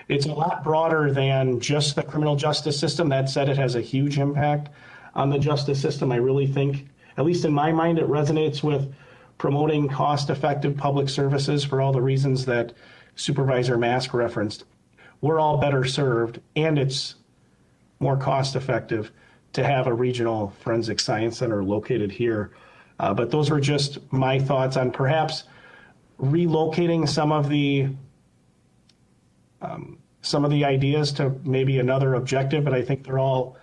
It's a lot broader than just the criminal justice system. That said, it has a huge impact on the justice system. I really think, at least in my mind, it resonates with promoting cost-effective public services for all the reasons that Supervisor Mask referenced. We're all better served, and it's more cost-effective to have a regional forensic science center located here. But those were just my thoughts on perhaps relocating some of the ideas to maybe another objective, but I think they're all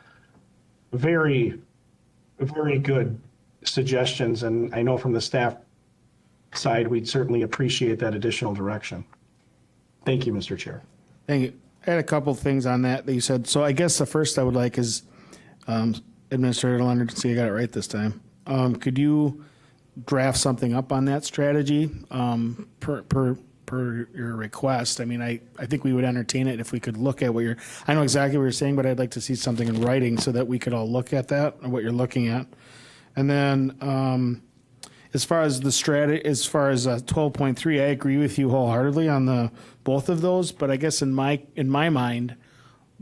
very, very good suggestions, and I know from the staff side, we'd certainly appreciate that additional direction. Thank you, Mr. Chair. Thank you. I had a couple things on that you said. So I guess the first I would like is Administrator Leonard, see I got it right this time. Could you draft something up on that strategy per your request? I mean, I think we would entertain it if we could look at what I know exactly what you're saying, but I'd like to see something in writing so that we could all look at that and what you're looking at. And then as far as the strategy, as far as 12.3, I agree with you wholeheartedly on both of those. But I guess in my mind,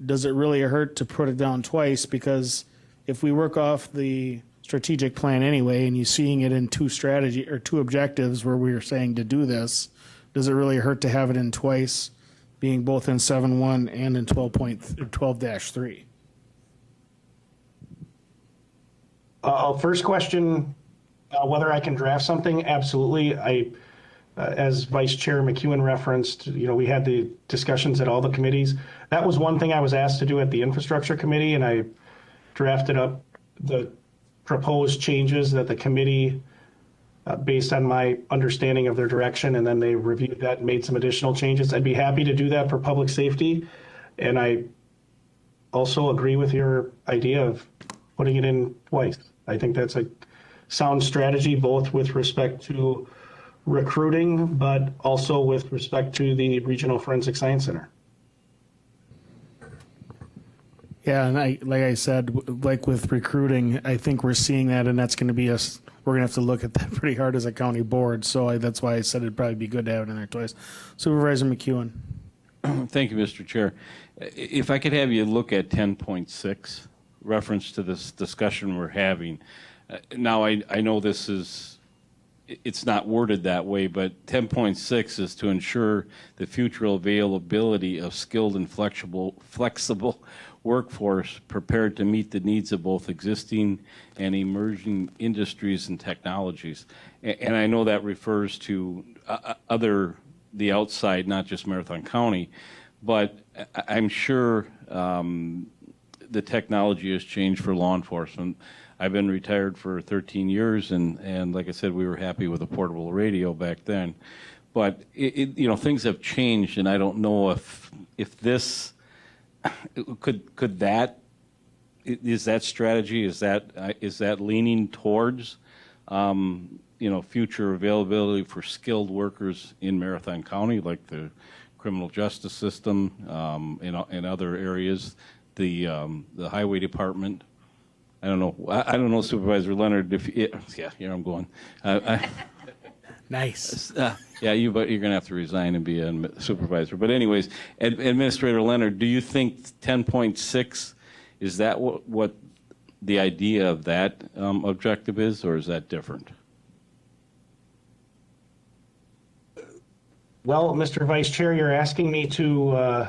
does it really hurt to put it down twice? Because if we work off the strategic plan anyway, and you're seeing it in two objectives where we are saying to do this, does it really hurt to have it in twice, being both in 7.1 and in 12-3? First question, whether I can draft something, absolutely. As Vice Chair McEwen referenced, we had the discussions at all the committees. That was one thing I was asked to do at the Infrastructure Committee, and I drafted up the proposed changes that the committee, based on my understanding of their direction, and then they reviewed that and made some additional changes. I'd be happy to do that for public safety, and I also agree with your idea of putting it in twice. I think that's a sound strategy, both with respect to recruiting, but also with respect to the Regional Forensic Science Center. Yeah, and like I said, like with recruiting, I think we're seeing that, and that's going to be we're going to have to look at that pretty hard as a county board. So that's why I said it'd probably be good to have it in there twice. Supervisor McEwen. Thank you, Mr. Chair. If I could have you look at 10.6, reference to this discussion we're having. Now, I know it's not worded that way, but 10.6 is to ensure the future availability of skilled and flexible workforce prepared to meet the needs of both existing and emerging industries and technologies. And I know that refers to the outside, not just Marathon County, but I'm sure the technology has changed for law enforcement. I've been retired for 13 years, and like I said, we were happy with a portable radio back then. But things have changed, and I don't know if this could that is that strategy, is that leaning towards future availability for skilled workers in Marathon County, like the criminal justice system, in other areas, the highway department. I don't know, Supervisor Leonard. Here I'm going. Nice. But you're going to have to resign and be a supervisor. But anyways, Administrator Leonard, do you think 10.6 is that what the idea of that objective is, or is that different? Well, Mr. Vice Chair, you're asking me to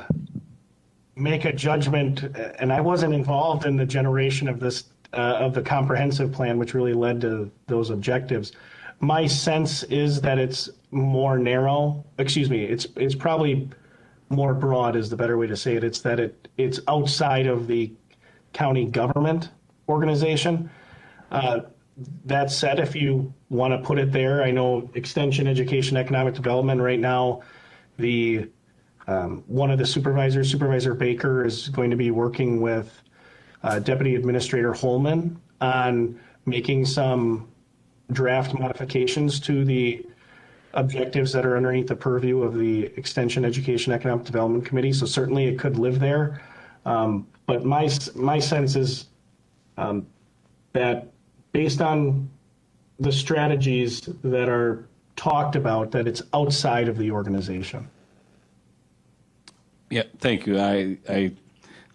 make a judgment, and I wasn't involved in the generation of this of the comprehensive plan, which really led to those objectives. my sense is that it's more narrow, excuse me, it's probably more broad is the better way to say it. It's that it's outside of the county government organization. That said, if you want to put it there, I know Extension, Education, Economic Development right now, the one of the supervisors, Supervisor Baker, is going to be working with Deputy Administrator Holman on making some draft modifications to the objectives that are underneath the purview of the Extension, Education, Economic Development Committee. So certainly it could live there. But my sense is that based on the strategies that are talked about, that it's outside of the organization. Yeah, thank you. I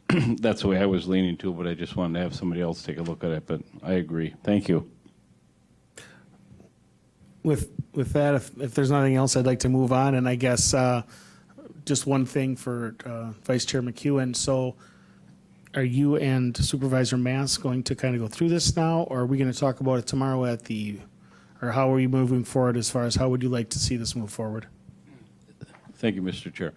that's the way I was leaning to, but I just wanted to have somebody else take a look at it. But I agree. Thank you. With that, if there's nothing else, I'd like to move on. And I guess just one thing for Vice Chair McEwen. So are you and Supervisor Mass going to kind of go through this now, or are we going to talk about it tomorrow or how are we moving forward as far as how would you like to see this move forward? Thank you, Mr. Chair.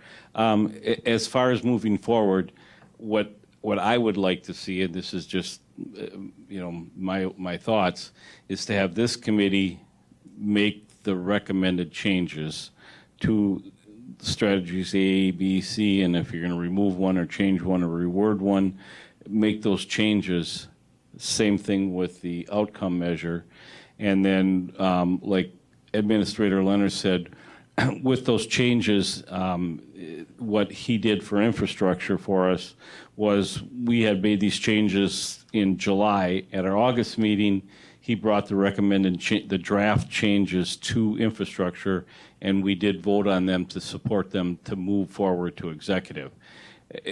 As far as moving forward, what I would like to see, and this is just my thoughts, is to have this committee make the recommended changes to strategies A, B, C, and if you're going to remove one or change one or reword one, make those changes. Same thing with the outcome measure. And then, like Administrator Leonard said, with those changes, what he did for infrastructure for us was we had made these changes in July. At our August meeting, he brought the recommended, the draft changes to infrastructure, and we did vote on them to support them to move forward to executive.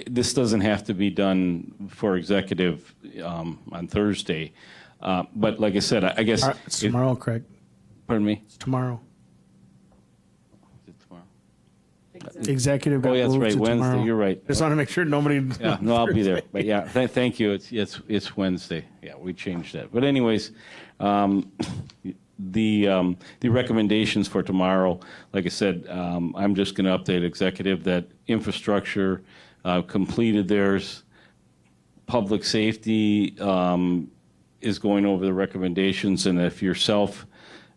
This doesn't have to be done for executive on Thursday. But like I said, I guess... It's tomorrow, Craig. Pardon me? It's tomorrow. Is it tomorrow? Executive got Oh, yeah, that's moved right. to Wednesday. tomorrow. You're right. Just want to make sure nobody... Yeah, no, I'll be there. But yeah, thank you. It's Wednesday. Yeah, we changed that. But anyways, the recommendations for tomorrow, like I said, I'm just going to update executive that infrastructure completed theirs. Public safety is going over the recommendations, and if yourself,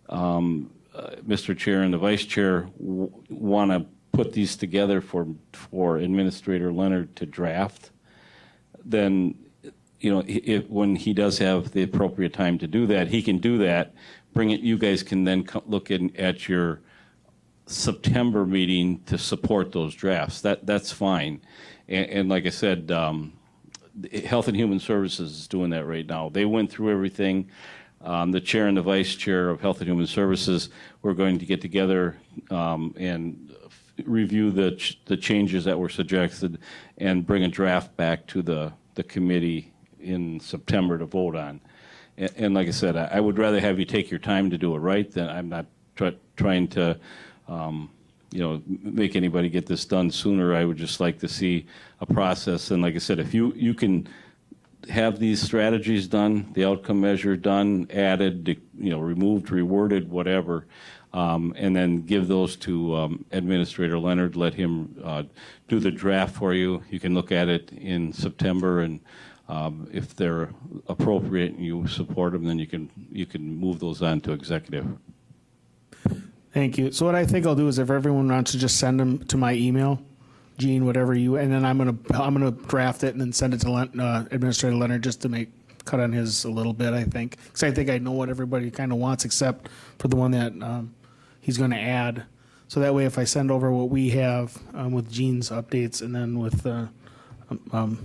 Mr. Chair and the Vice Chair, want to put these together for Administrator Leonard to draft, then when he does have the appropriate time to do that, he can do that. Bring it. You guys can then look at your September meeting to support those drafts. That's fine. And like I said, Health and Human Services is doing that right now. They went through everything. The chair and the vice chair of Health and Human Services, we're going to get together and review the changes that were suggested and bring a draft back to the committee in September to vote on. And like I said, I would rather have you take your time to do it right than I'm not trying to make anybody get this done sooner. I would just like to see a process. And like I said, if you can have these strategies done, the outcome measure done, added, removed, reworded, whatever, and then give those to Administrator Leonard, let him do the draft for you. You can look at it in September, and if they're appropriate and you support them, then you can move those on to executive. Thank you. So what I think I'll do is if everyone wants to just send them to my email, Gene, whatever and then I'm gonna draft it and then send it to Administrator Leonard just to cut on his a little bit. I think because I think I know what everybody kind of wants except for the one that he's going to add. So that way, if I send over what we have with Gene's updates and then with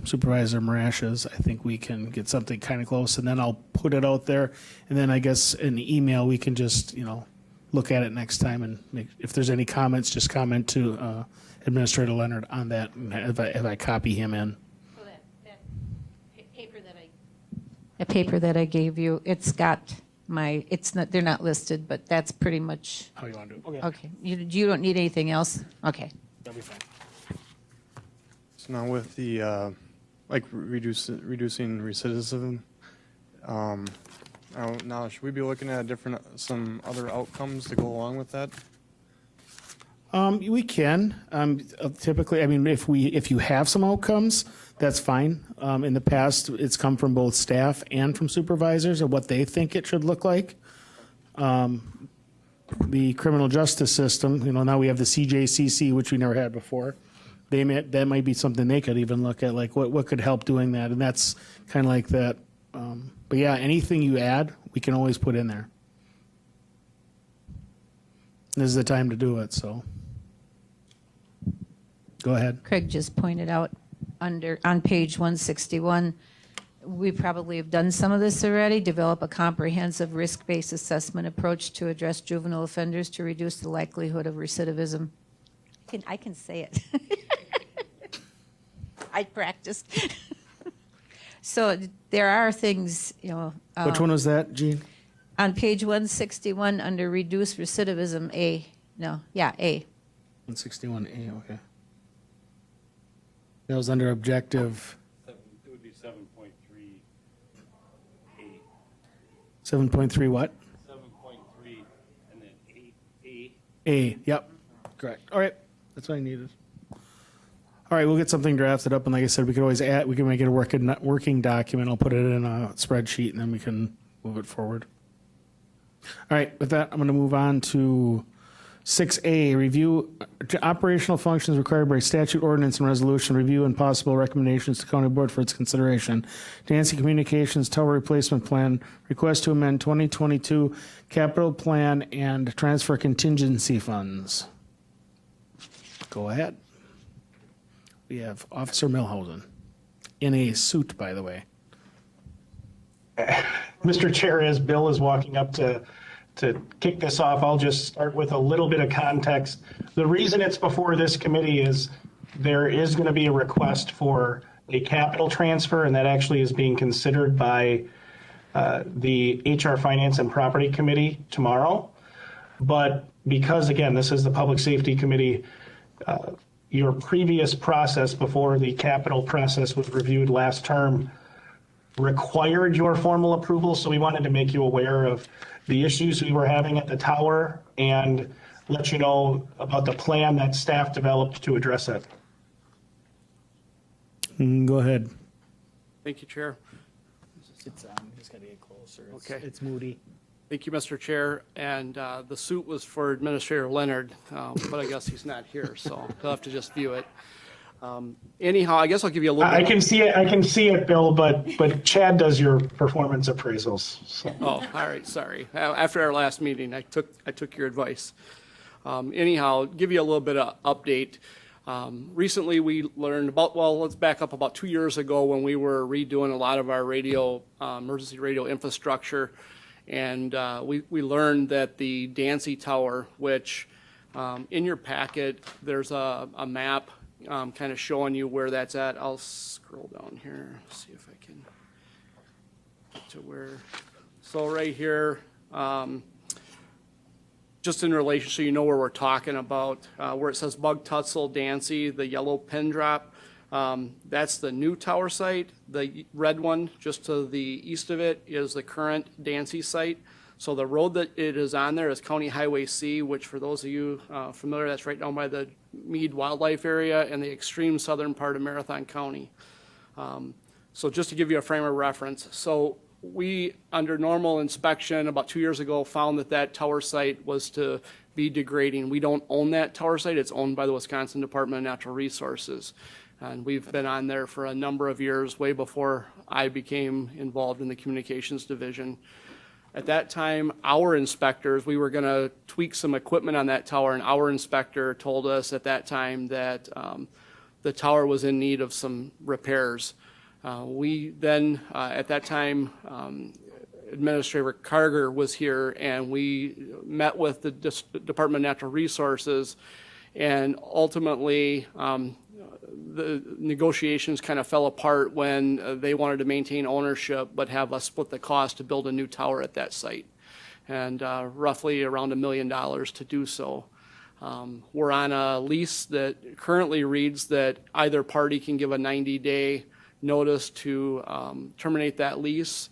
Supervisor Marash's, I think we can get something kind of close. And then I'll put it out there. And then I guess in the email we can just look at it next time and if there's any comments, just comment to Administrator Leonard on that, and if I copy him in. So that paper that I gave you, it's got they're not listed, but that's pretty much. How you want to do it? Okay. You don't need anything else? Okay. That'll be fine. So now with the reducing recidivism, Now, should we be looking at some other outcomes to go along with that? We can. Typically, I mean, if you have some outcomes, that's fine. In the past, it's come from both staff and from supervisors of what they think it should look like. The criminal justice system, now we have the CJCC, which we never had before. That might be something they could even look at, like what could help doing that, and that's kind of like that. But yeah, anything you add, we can always put in there. This is the time to do it, so. Go ahead. Craig just pointed out on page 161, we probably have done some of this already, develop a comprehensive risk-based assessment approach to address juvenile offenders to reduce the likelihood of recidivism. I can say it. I practiced. So there are things, Which one was that, Gene? on page 161 under reduce recidivism, A. 161A, okay. That was under objective. It would be 7.3A. 7.3 what? 7.3 and then 8A. A, yep, correct. All right, that's what I needed. All right, we'll get something drafted up, and like I said, we can always add, we can make it a working document. I'll put it in a spreadsheet, and then we can move it forward. All right, with that, I'm going to move on to 6A, review operational functions required by statute, ordinance, and resolution, review and possible recommendations to county board for its consideration. Dancy Communications Tower Replacement Plan, request to amend 2022 capital plan and transfer contingency funds. Go ahead. We have Officer Milhausen, in a suit, by the way. Mr. Chair, as Bill is walking up to kick this off, I'll just start with a little bit of context. The reason it's before this committee is there is going to be a request for a capital transfer, and that actually is being considered by the HR Finance and Property Committee tomorrow. But because, again, this is the Public Safety Committee, your previous process before the capital process was reviewed last term required your formal approval, so we wanted to make you aware of the issues we were having at the tower and let you know about the plan that staff developed to address it. Go ahead. Thank you, Chair. It's just got to get closer. Okay. It's moody. Thank you, Mr. Chair. And the suit was for Administrator Leonard, but I guess he's not here, so he'll have to just view it. Anyhow, I guess I'll give you a little bit. I can see it, Bill, but Chad does your performance appraisals. So. Oh, all right, sorry. After our last meeting, I took your advice. Anyhow, give you a little bit of update. Recently, we learned let's back up about 2 years ago when we were redoing a lot of our emergency radio infrastructure. And we learned that the Dancy Tower, which in your packet, there's a map kind of showing you where that's at. I'll scroll down here, see if I can get to where. So right here, just in relation, so you know where we're talking about, where it says Bug Tussle, Dancy, the yellow pin drop. That's the new tower site. The red one just to the east of it is the current Dancy site. So the road that it is on there is County Highway C, which for those of you familiar, that's right down by the Meade Wildlife Area and the extreme southern part of Marathon County. So just to give you a frame of reference. So we, under normal inspection about 2 years ago, found that tower site was to be degrading. We don't own that tower site. It's owned by the Wisconsin Department of Natural Resources. And we've been on there for a number of years, way before I became involved in the communications division. At that time, our inspectors, we were going to tweak some equipment on that tower, and our inspector told us at that time that the tower was in need of some repairs. We then, at that time, Administrator Carger was here, and we met with the Department of Natural Resources, and ultimately, the negotiations kind of fell apart when they wanted to maintain ownership but have us split the cost to build a new tower at that site, and roughly around $1 million to do so. We're on a lease that currently reads that either party can give a 90-day notice to terminate that lease,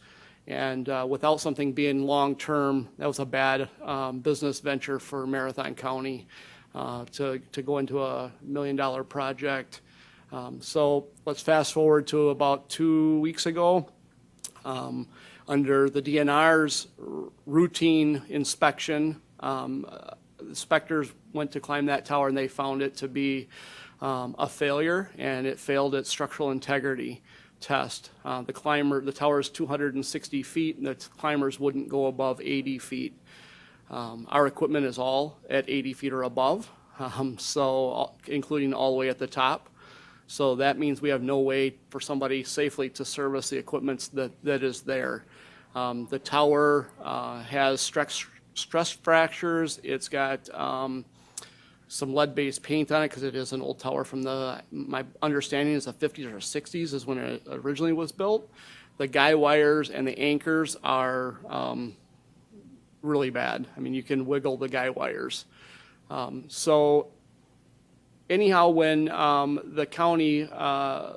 And without something being long-term, that was a bad business venture for Marathon County to go into a $1 million project. So let's fast forward to about 2 weeks ago. Under the DNR's routine inspection, inspectors went to climb that tower and they found it to be a failure, and it failed its structural integrity test. The tower is 260 feet, and the climbers wouldn't go above 80 feet. Our equipment is all at 80 feet or above, so including all the way at the top. So that means we have no way for somebody safely to service the equipment that is there. The tower has stress fractures. It's got some lead-based paint on it because it is an old tower from my understanding is the 50s or 60s is when it originally was built. The guy wires and the anchors are really bad. I mean, you can wiggle the guy wires. So anyhow, when the county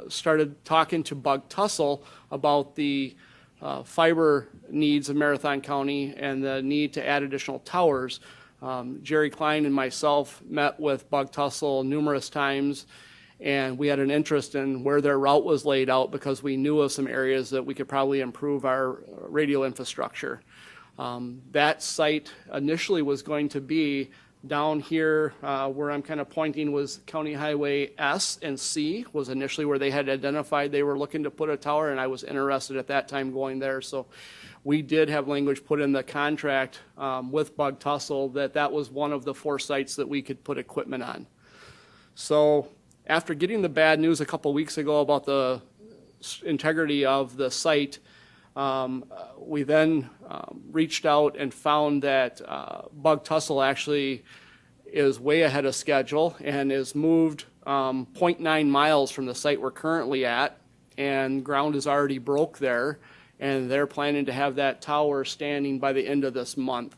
started talking to Bug Tussle about the fiber needs of Marathon County and the need to add additional towers, Jerry Klein and myself met with Bug Tussle numerous times, and we had an interest in where their route was laid out because we knew of some areas that we could probably improve our radio infrastructure. That site initially was going to be down here where I'm kind of pointing was County Highway S and C was initially where they had identified they were looking to put a tower, and I was interested at that time going there. So we did have language put in the contract with Bug Tussle that was one of the 4 sites that we could put equipment on. So after getting the bad news a couple weeks ago about the integrity of the site, we then reached out and found that Bug Tussle actually is way ahead of schedule and is moved 0.9 miles from the site we're currently at, and ground is already broke there, and they're planning to have that tower standing by the end of this month.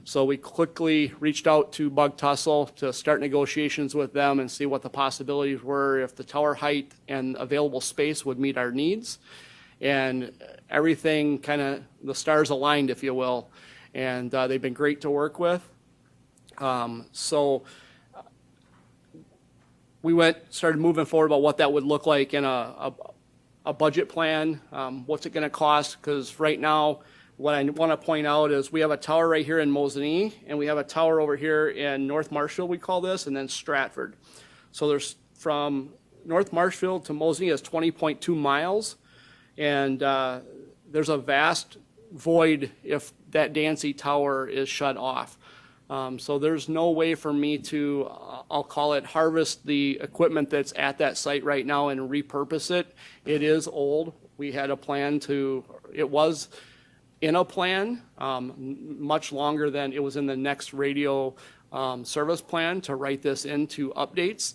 So we quickly reached out to Bug Tussle to start negotiations with them and see what the possibilities were if the tower height and available space would meet our needs. And everything the stars aligned, if you will, and they've been great to work with. So we started moving forward about what that would look like in a budget plan. What's it going to cost? Because right now, what I want to point out is we have a tower right here in Mosinee, and we have a tower over here in North Marshfield, we call this, and then Stratford. So there's from North Marshfield to Mosinee is 20.2 miles. And there's a vast void if that Dancy Tower is shut off. So there's no way for me to, I'll call it, harvest the equipment that's at that site right now and repurpose it. It is old. We had a plan it was in a plan much longer than it was in the next radio service plan to write this into updates.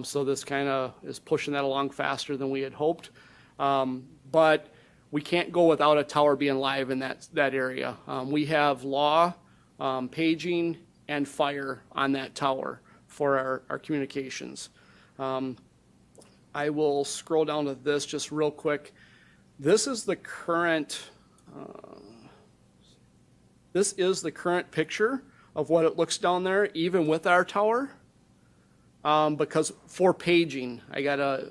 So this kind of is pushing that along faster than we had hoped. But we can't go without a tower being live in that area. We have law, paging, and fire on that tower for our communications. I will scroll down to this just real quick. This is the current picture of what it looks down there, even with our tower. Because for paging, I gotta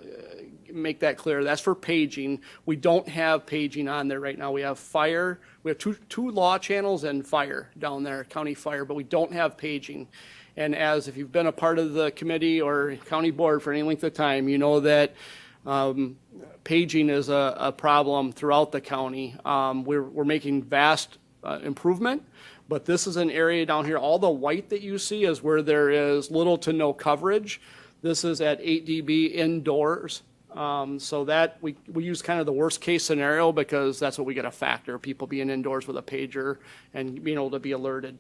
make that clear. That's for paging. We don't have paging on there right now. We have fire. We have two law channels and fire down there, county fire, but we don't have paging. And if you've been a part of the committee or county board for any length of time, you know that paging is a problem throughout the county. We're making vast improvement, but this is an area down here. All the white that you see is where there is little to no coverage. This is at 8 dB indoors. So that we use kind of the worst case scenario because that's what we get a factor, people being indoors with a pager and being able to be alerted.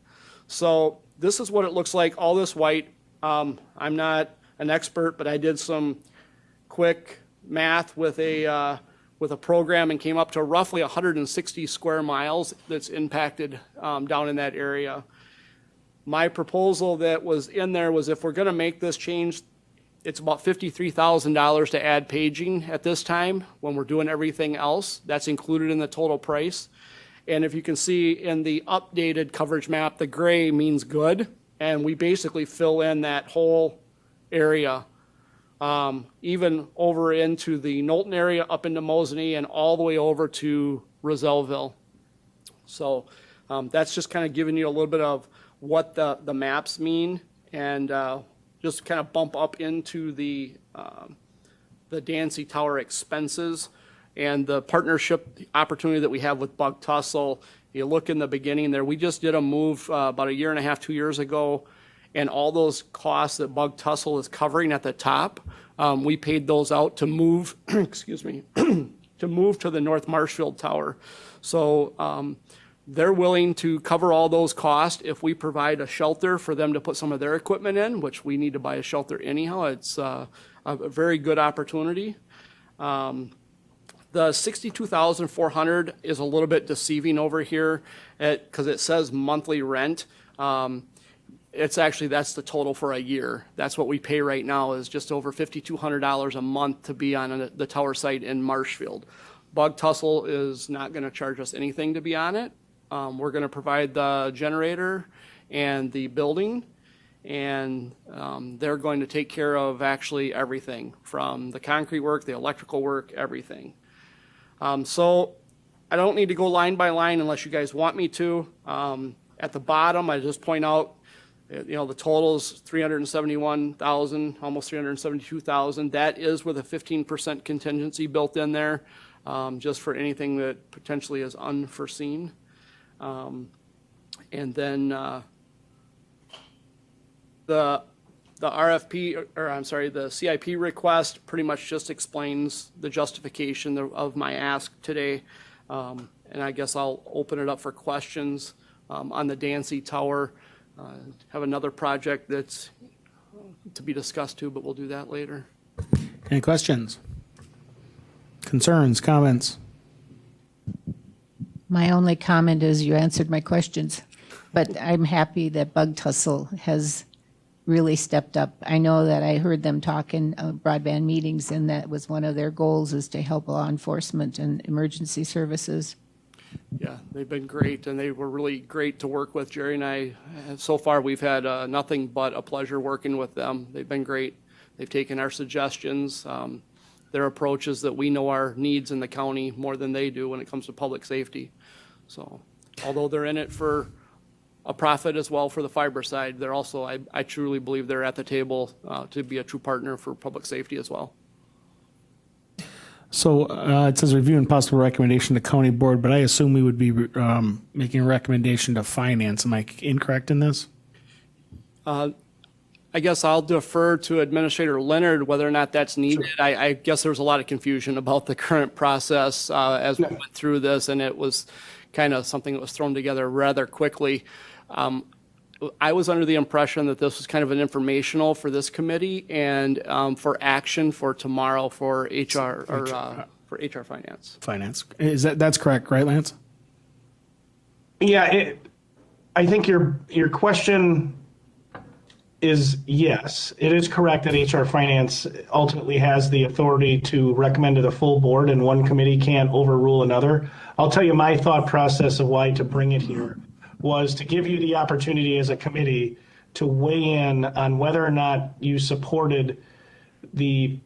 So this is what it looks like, all this white. I'm not an expert, but I did some quick math with a program and came up to roughly 160 square miles that's impacted down in that area. My proposal that was in there was if we're going to make this change, It's about $53,000 to add paging at this time when we're doing everything else. That's included in the total price. And if you can see in the updated coverage map, the gray means good. And we basically fill in that whole area, even over into the Knowlton area, up into Mosinee, and all the way over to Rosellville. So that's just kind of giving you a little bit of what the maps mean, and just kind of bump up into the Dancy Tower expenses and the partnership opportunity that we have with Bug Tussle. You look in the beginning there, we just did a move about 1.5 years, 2 years ago, and all those costs that Bug Tussle is covering at the top, we paid those out to move, excuse me, to move to the North Marshfield Tower. So they're willing to cover all those costs if we provide a shelter for them to put some of their equipment in, which we need to buy a shelter anyhow. It's a very good opportunity. The $62,400 is a little bit deceiving over here because it says monthly rent. It's actually, that's the total for a year. That's what we pay right now, is just over $5,200 a month to be on the tower site in Marshfield. Bug Tussle is not going to charge us anything to be on it. We're going to provide the generator and the building, and they're going to take care of actually everything from the concrete work, the electrical work, everything. So I don't need to go line by line unless you guys want me to. At the bottom, I just point out, the total is $371,000, almost $372,000. That is with a 15% contingency built in there, just for anything that potentially is unforeseen. And then the RFP, or I'm sorry, the CIP request pretty much just explains the justification of my ask today. And I guess I'll open it up for questions on the Dancy Tower. Have another project that's to be discussed too, but we'll do that later. Any questions? Concerns, comments? My only comment is you answered my questions, but I'm happy that Bug Tussle has really stepped up. I know that I heard them talk in broadband meetings, and that was one of their goals, is to help law enforcement and emergency services. Yeah, they've been great, and they were really great to work with. Jerry and I, so far, we've had nothing but a pleasure working with them. They've been great. They've taken our suggestions. Their approach is that we know our needs in the county more than they do when it comes to public safety. So although they're in it for a profit as well for the fiber side, they're also, I truly believe they're at the table to be a true partner for public safety as well. So it says review and possible recommendation to county board, but I assume we would be making a recommendation to finance. Am I incorrect in this? I guess I'll defer to Administrator Leonard whether or not that's needed. Sure. I guess there was a lot of confusion about the current process as we went through this, and it was kind of something that was thrown together rather quickly. I was under the impression that this was kind of an informational for this committee and for action for tomorrow for HR or for HR Finance. Finance. That's correct, right, Lance? Yeah, I think your question is yes. It is correct that HR Finance ultimately has the authority to recommend to the full board, and one committee can't overrule another. I'll tell you my thought process of why to bring it here was to give you the opportunity as a committee to weigh in on whether or not you supported the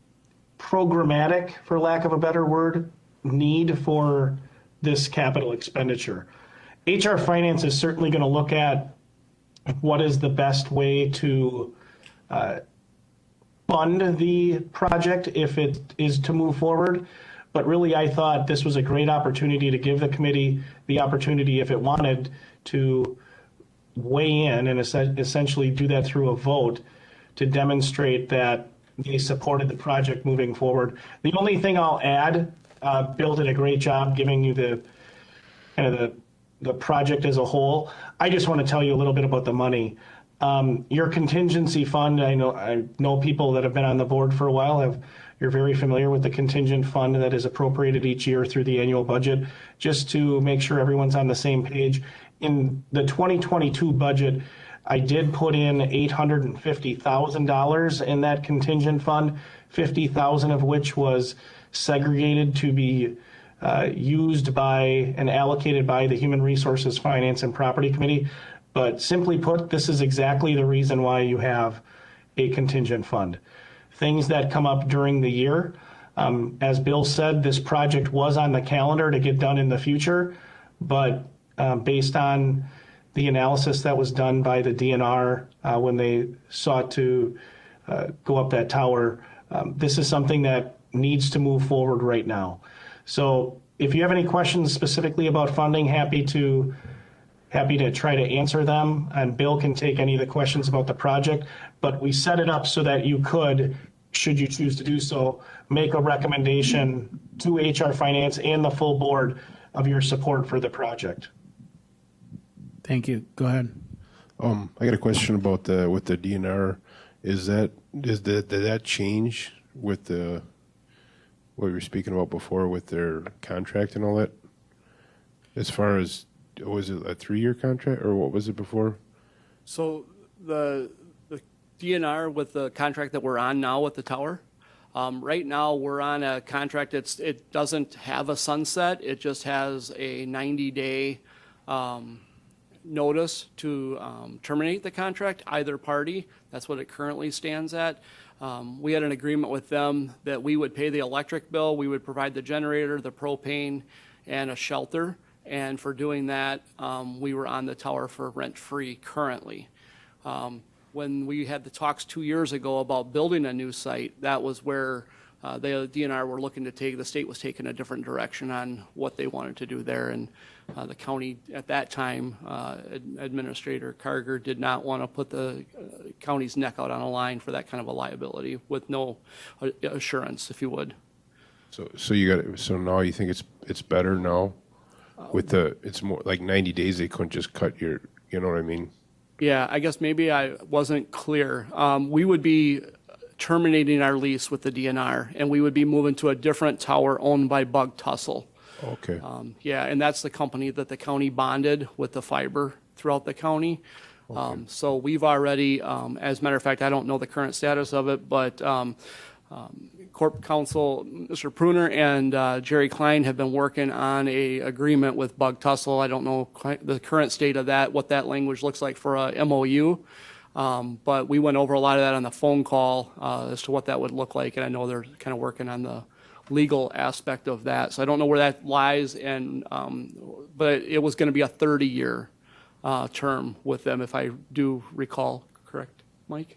programmatic, for lack of a better word, need for this capital expenditure. HR Finance is certainly going to look at what is the best way to fund the project if it is to move forward. But really, I thought this was a great opportunity to give the committee the opportunity, if it wanted, to weigh in and essentially do that through a vote to demonstrate that they supported the project moving forward. The only thing I'll add, Bill did a great job giving you the kind of the project as a whole. I just want to tell you a little bit about the money. Your contingency fund, I know people that have been on the board for a while you're very familiar with the contingent fund that is appropriated each year through the annual budget. Just to make sure everyone's on the same page, in the 2022 budget, I did put in $850,000 in that contingent fund, 50,000 of which was segregated to be used by and allocated by the Human Resources, Finance, and Property Committee. But simply put, this is exactly the reason why you have a contingent fund. Things that come up during the year, as Bill said, this project was on the calendar to get done in the future, but based on the analysis that was done by the DNR when they sought to go up that tower, this is something that needs to move forward right now. So if you have any questions specifically about funding, happy to try to answer them, and Bill can take any of the questions about the project. But we set it up so that you could, should you choose to do so, make a recommendation to HR Finance and the full board of your support for the project. Thank you. Go ahead. I got a question about with the DNR. Did that change with the what we were speaking about before with their contract and all that? As far as, was it a 3-year contract or what was it before? So the DNR with the contract that we're on now with the tower, right now we're on a contract it doesn't have a sunset. It just has a 90-day notice to terminate the contract, either party. That's what it currently stands at. We had an agreement with them that we would pay the electric bill, we would provide the generator, the propane, and a shelter. And for doing that, we were on the tower for rent-free currently. When we had the talks 2 years ago about building a new site, that was where the DNR were looking to take, the state was taking a different direction on what they wanted to do there. And the county at that time, Administrator Carger did not want to put the county's neck out on a line for that kind of a liability with no assurance, if you would. So now you think it's better now? With it's more like 90 days, they couldn't just cut your, you know what I mean? Yeah, I guess maybe I wasn't clear. We would be terminating our lease with the DNR, and we would be moving to a different tower owned by Bug Tussle. Okay. Yeah, and that's the company that the county bonded with the fiber throughout the county. Okay. So we've already, as a matter of fact, I don't know the current status of it, but Corp Counsel, Mr. Pruner and Jerry Klein have been working on a agreement with Bug Tussle. I don't know the current state of that, what that language looks like for a MOU. But we went over a lot of that on the phone call as to what that would look like, and I know they're kind of working on the legal aspect of that. So I don't know where that lies, and but it was going to be a 30-year term with them, if I do recall correct, Mike?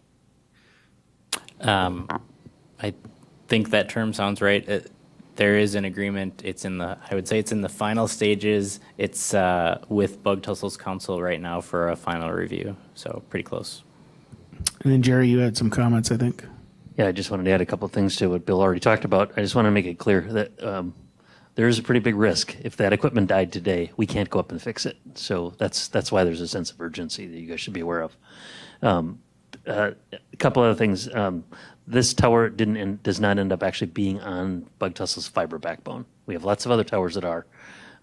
I think that term sounds right. There is an agreement. It's in the, I would say it's in the final stages. It's with Bug Tussle's counsel right now for a final review, so pretty close. And then Jerry, you had some comments, I think. Yeah, I just wanted to add a couple of things to what Bill already talked about. I just want to make it clear that there is a pretty big risk. If that equipment died today, we can't go up and fix it. So that's why there's a sense of urgency that you guys should be aware of. A couple other things. This tower does not end up actually being on Bug Tussle's fiber backbone. We have lots of other towers that are,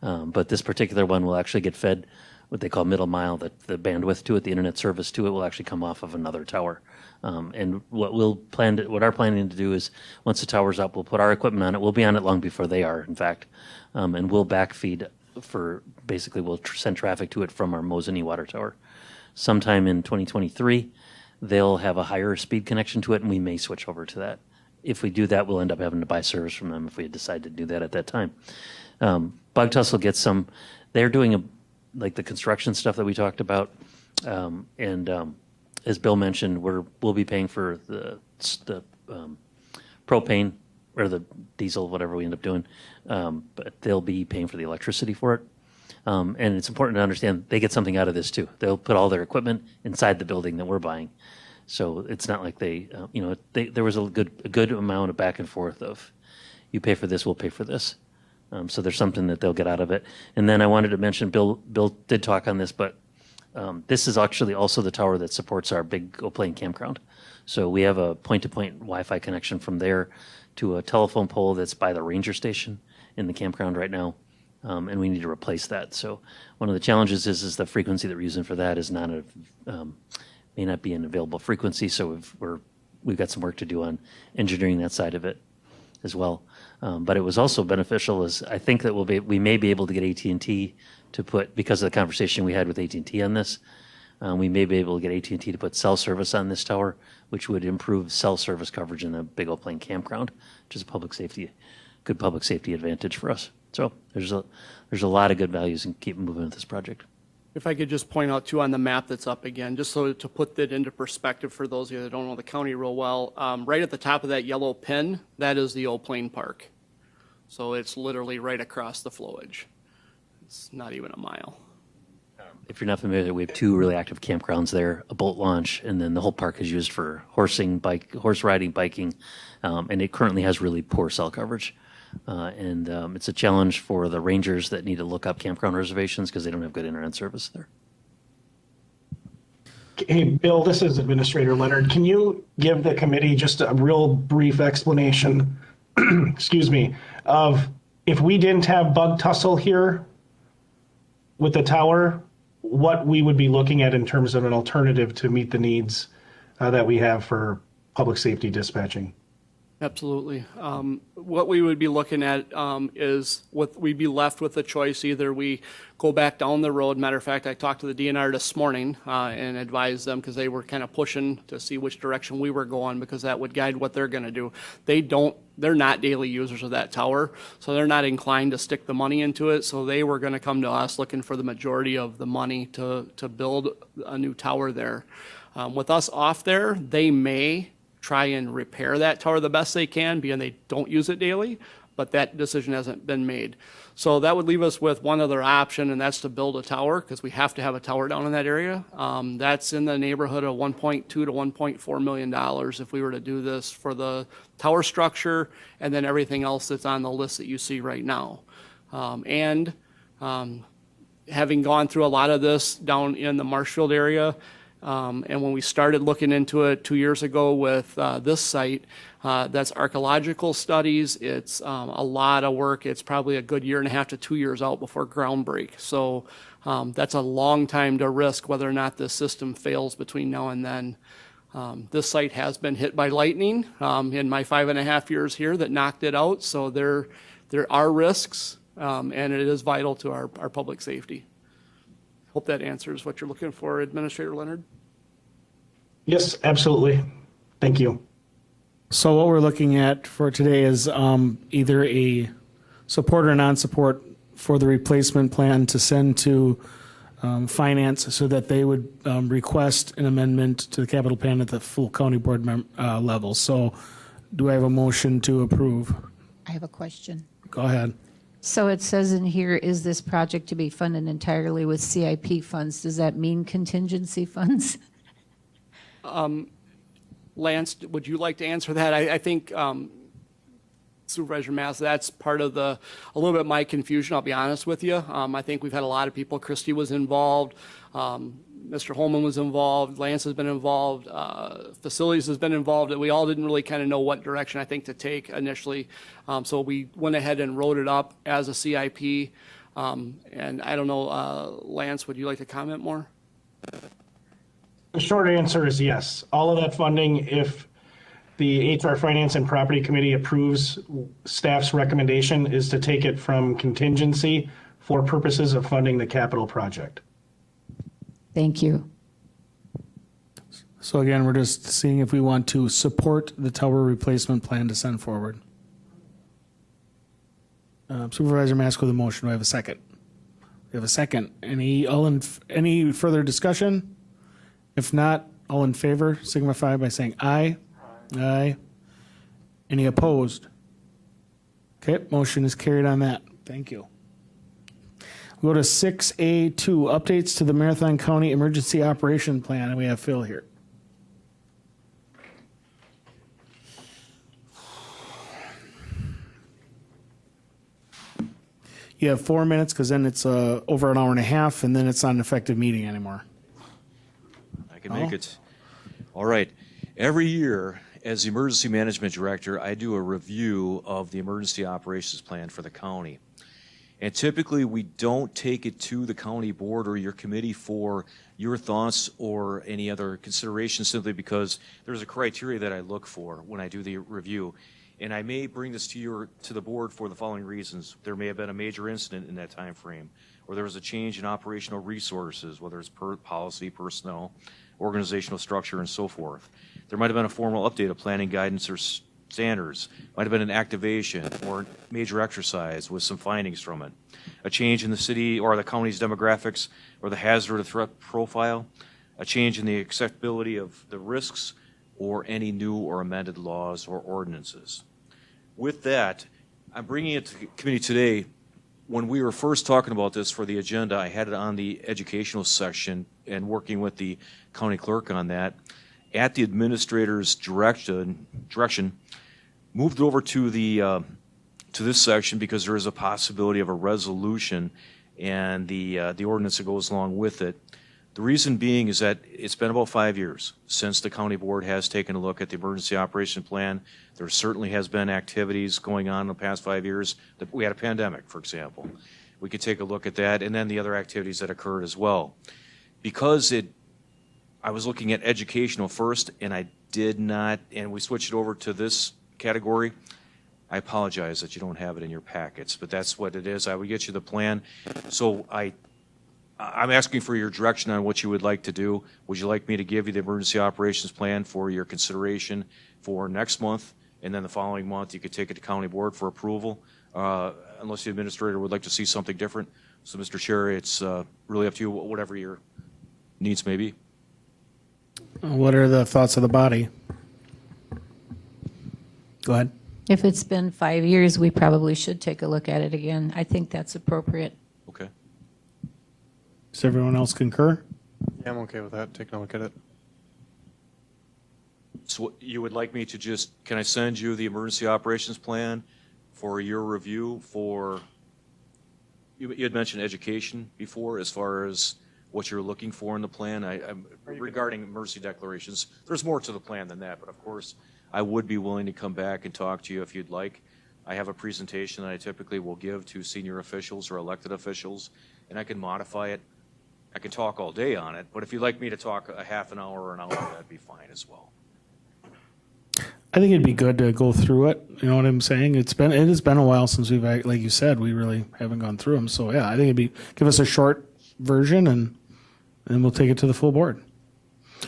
but this particular one will actually get fed what they call middle mile. The bandwidth to it, the internet service to it, will actually come off of another tower. And what our planning to do is, once the tower's up, we'll put our equipment on it. We'll be on it long before they are, in fact, and we'll backfeed for basically we'll send traffic to it from our Mosinee water tower. Sometime in 2023. They'll have a higher speed connection to it, and we may switch over to that. If we do that, we'll end up having to buy service from them if we decide to do that at that time. Bug Tussle gets some. They're doing like the construction stuff that we talked about, and as Bill mentioned, we'll be paying for the propane or the diesel, whatever we end up doing, but they'll be paying for the electricity for it. And it's important to understand they get something out of this too. They'll put all their equipment inside the building that we're buying. So it's not like there was a good amount of back and forth of, you pay for this, we'll pay for this. So there's something that they'll get out of it. And then I wanted to mention, Bill did talk on this, but this is actually also the tower that supports our big Go Plane campground. So we have a point-to-point Wi-Fi connection from there to a telephone pole that's by the ranger station in the campground right now. and we need to replace that. So one of the challenges is the frequency that we're using for that is not may not be an available frequency. So we've got some work to do on engineering that side of it as well. But it was also beneficial as I think that we may be able to get AT&T to put, because of the conversation we had with AT&T on this, we may be able to get AT&T to put cell service on this tower, which would improve cell service coverage in the Big Old Plain campground, which is a good public safety advantage for us. So there's a lot of good values in keeping moving with this project. If I could just point out too on the map that's up again, just so to put that into perspective for those of you that don't know the county real well, right at the top of that yellow pin, that is the Old Plain Park. So it's literally right across the flowage. It's not even a mile. If you're not familiar, we have 2 really active campgrounds there, a boat launch, and then the whole park is used for horse riding, biking, and it currently has really poor cell coverage. And it's a challenge for the rangers that need to look up campground reservations because they don't have good internet service there. Hey, Bill, this is Administrator Leonard. Can you give the committee just a real brief explanation, excuse me, of if we didn't have bug tussle here with the tower, what we would be looking at in terms of an alternative to meet the needs that we have for public safety dispatching? Absolutely. What we would be looking at is we'd be left with a choice. Either we go back down the road. Matter of fact, I talked to the DNR this morning and advised them because they were kind of pushing to see which direction we were going because that would guide what they're going to do. They're not daily users of that tower, so they're not inclined to stick the money into it. So they were going to come to us looking for the majority of the money to build a new tower there. With us off there, they may try and repair that tower the best they can, being they don't use it daily, but that decision hasn't been made. So that would leave us with one other option, and that's to build a tower, because we have to have a tower down in that area. That's in the neighborhood of $1.2 to $1.4 million if we were to do this for the tower structure and then everything else that's on the list that you see right now. Having gone through a lot of this down in the Marshfield area, and when we started looking into it 2 years ago with this site, that's archaeological studies. It's a lot of work. It's probably a good 1.5 to 2 years out before ground break. So that's a long time to risk whether or not this system fails between now and then. This site has been hit by lightning in my 5.5 years here that knocked it out. So there are risks, and it is vital to our public safety. Hope that answers what you're looking for, Administrator Leonard. Yes, absolutely. Thank you. So what we're looking at for today is either a support or non-support for the replacement plan to send to finance so that they would request an amendment to the capital plan at the full county board level. So do I have a motion to approve? I have a question. Go ahead. So it says in here, is this project to be funded entirely with CIP funds? Does that mean contingency funds? Lance, would you like to answer that? I think Supervisor Mass, that's part of a little bit of my confusion, I'll be honest with you. I think we've had a lot of people. Christie was involved. Mr. Holman was involved. Lance has been involved. Facilities has been involved. We all didn't really kind of know what direction I think to take initially. So we went ahead and wrote it up as a CIP. And I don't know, Lance, would you like to comment more? The short answer is yes. All of that funding, if the HR Finance and Property Committee approves staff's recommendation, is to take it from contingency for purposes of funding the capital project. Thank you. So again, we're just seeing if we want to support the tower replacement plan to send forward. Supervisor Mask with a motion. Do I have a second? We have a second. Any further discussion? If not, all in favor signify by saying aye. Aye. Any opposed? Okay, motion is carried on that. Thank you. We'll go to 6A2, updates to the Marathon County Emergency Operation Plan, and we have Phil here. You have 4 minutes because then it's over an hour and a half, and then it's not an effective meeting anymore. I can make it. All right. Every year, as the Emergency Management Director, I do a review of the Emergency Operations Plan for the county. And typically, we don't take it to the county board or your committee for your thoughts or any other consideration, simply because there's a criteria that I look for when I do the review. And I may bring this to the board for the following reasons. There may have been a major incident in that time frame, or there was a change in operational resources, whether it's policy, personnel, organizational structure, and so forth. There might have been a formal update of planning guidance or standards, might have been an activation or major exercise with some findings from it, a change in the city or the county's demographics or the hazard or threat profile, a change in the acceptability of the risks, or any new or amended laws or ordinances. With that, I'm bringing it to the committee today. When we were first talking about this for the agenda, I had it on the educational section and working with the county clerk on that. At the administrator's direction, moved over to to this section because there is a possibility of a resolution and the ordinance that goes along with it. The reason being is that it's been about 5 years since the county board has taken a look at the emergency operation plan. There certainly has been activities going on in the past 5 years. We had a pandemic, for example. We could take a look at that, and then the other activities that occurred as well. Because I was looking at educational first, and I did not, and we switched it over to this category. I apologize that you don't have it in your packets, but that's what it is. I would get you the plan. So I'm asking for your direction on what you would like to do. Would you like me to give you the emergency operations plan for your consideration for next month, and then the following month you could take it to county board for approval, unless the administrator would like to see something different? So, Mr. Chair, it's really up to you, whatever your needs may be. What are the thoughts of the body? Go ahead. If it's been 5 years, we probably should take a look at it again. I think that's appropriate. Okay. Does everyone else concur? Yeah, I'm okay with that, taking a look at it. So you would like me to can I send you the emergency operations plan for your review you had mentioned education before as far as what you're looking for in the plan. Regarding emergency declarations, there's more to the plan than that, but of course, I would be willing to come back and talk to you if you'd like. I have a presentation that I typically will give to senior officials or elected officials, and I can modify it. I can talk all day on it, but if you'd like me to talk a half an hour or an hour, that'd be fine as well. I think it'd be good to go through it. You know what I'm saying? It has been a while since like you said, we really haven't gone through them. So yeah, I think give us a short version and we'll take it to the full board.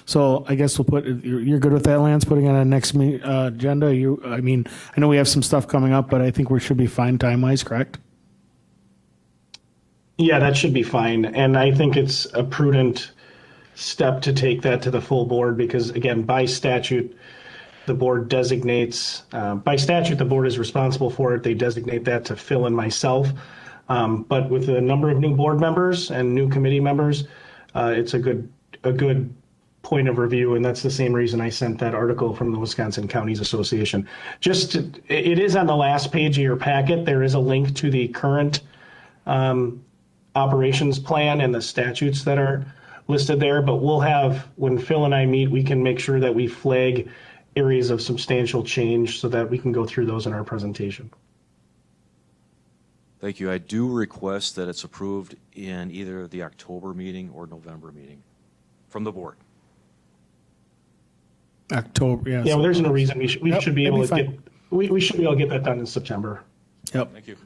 So I guess you're good with that, Lance, putting it on a next agenda? I know we have some stuff coming up, but I think we should be fine time-wise, correct? Yeah, that should be fine. And I think it's a prudent step to take that to the full board because, again, by statute, the board designates, the board is responsible for it. They designate that to Phil and myself. But with a number of new board members and new committee members, it's a good point of review, and that's the same reason I sent that article from the Wisconsin Counties Association. It is on the last page of your packet. There is a link to the current operations plan and the statutes that are listed there, but when Phil and I meet, we can make sure that we flag areas of substantial change so that we can go through those in our presentation. Thank you. I do request that it's approved in either the October meeting or November meeting from the board. October, yes. Yeah, well, there's no reason we should be able to get that done in September. Yep. Thank you.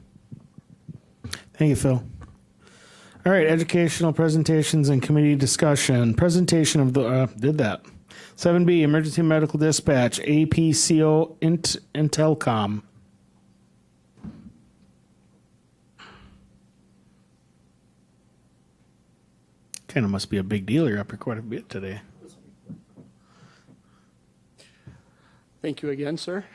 Thank you, Phil. All right, educational presentations and committee discussion. Presentation of did that. 7B, emergency medical dispatch, APCO Intelcom. Kind of must be a big deal. You're up here quite a bit today. Thank you again, sir.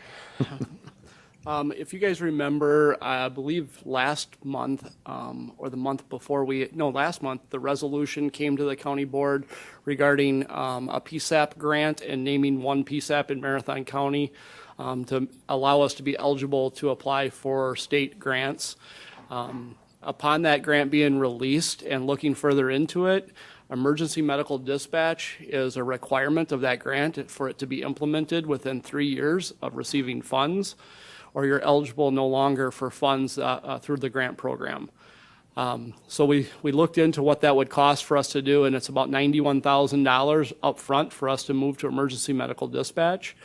If you guys remember, I believe last month or the month before last month, the resolution came to the county board regarding a PSAP grant and naming one PSAP in Marathon County to allow us to be eligible to apply for state grants. Upon that grant being released and looking further into it, emergency medical dispatch is a requirement of that grant for it to be implemented within 3 years of receiving funds. or you're eligible no longer for funds through the grant program. So we looked into what that would cost for us to do, and it's about $91,000 up front for us to move to emergency medical dispatch.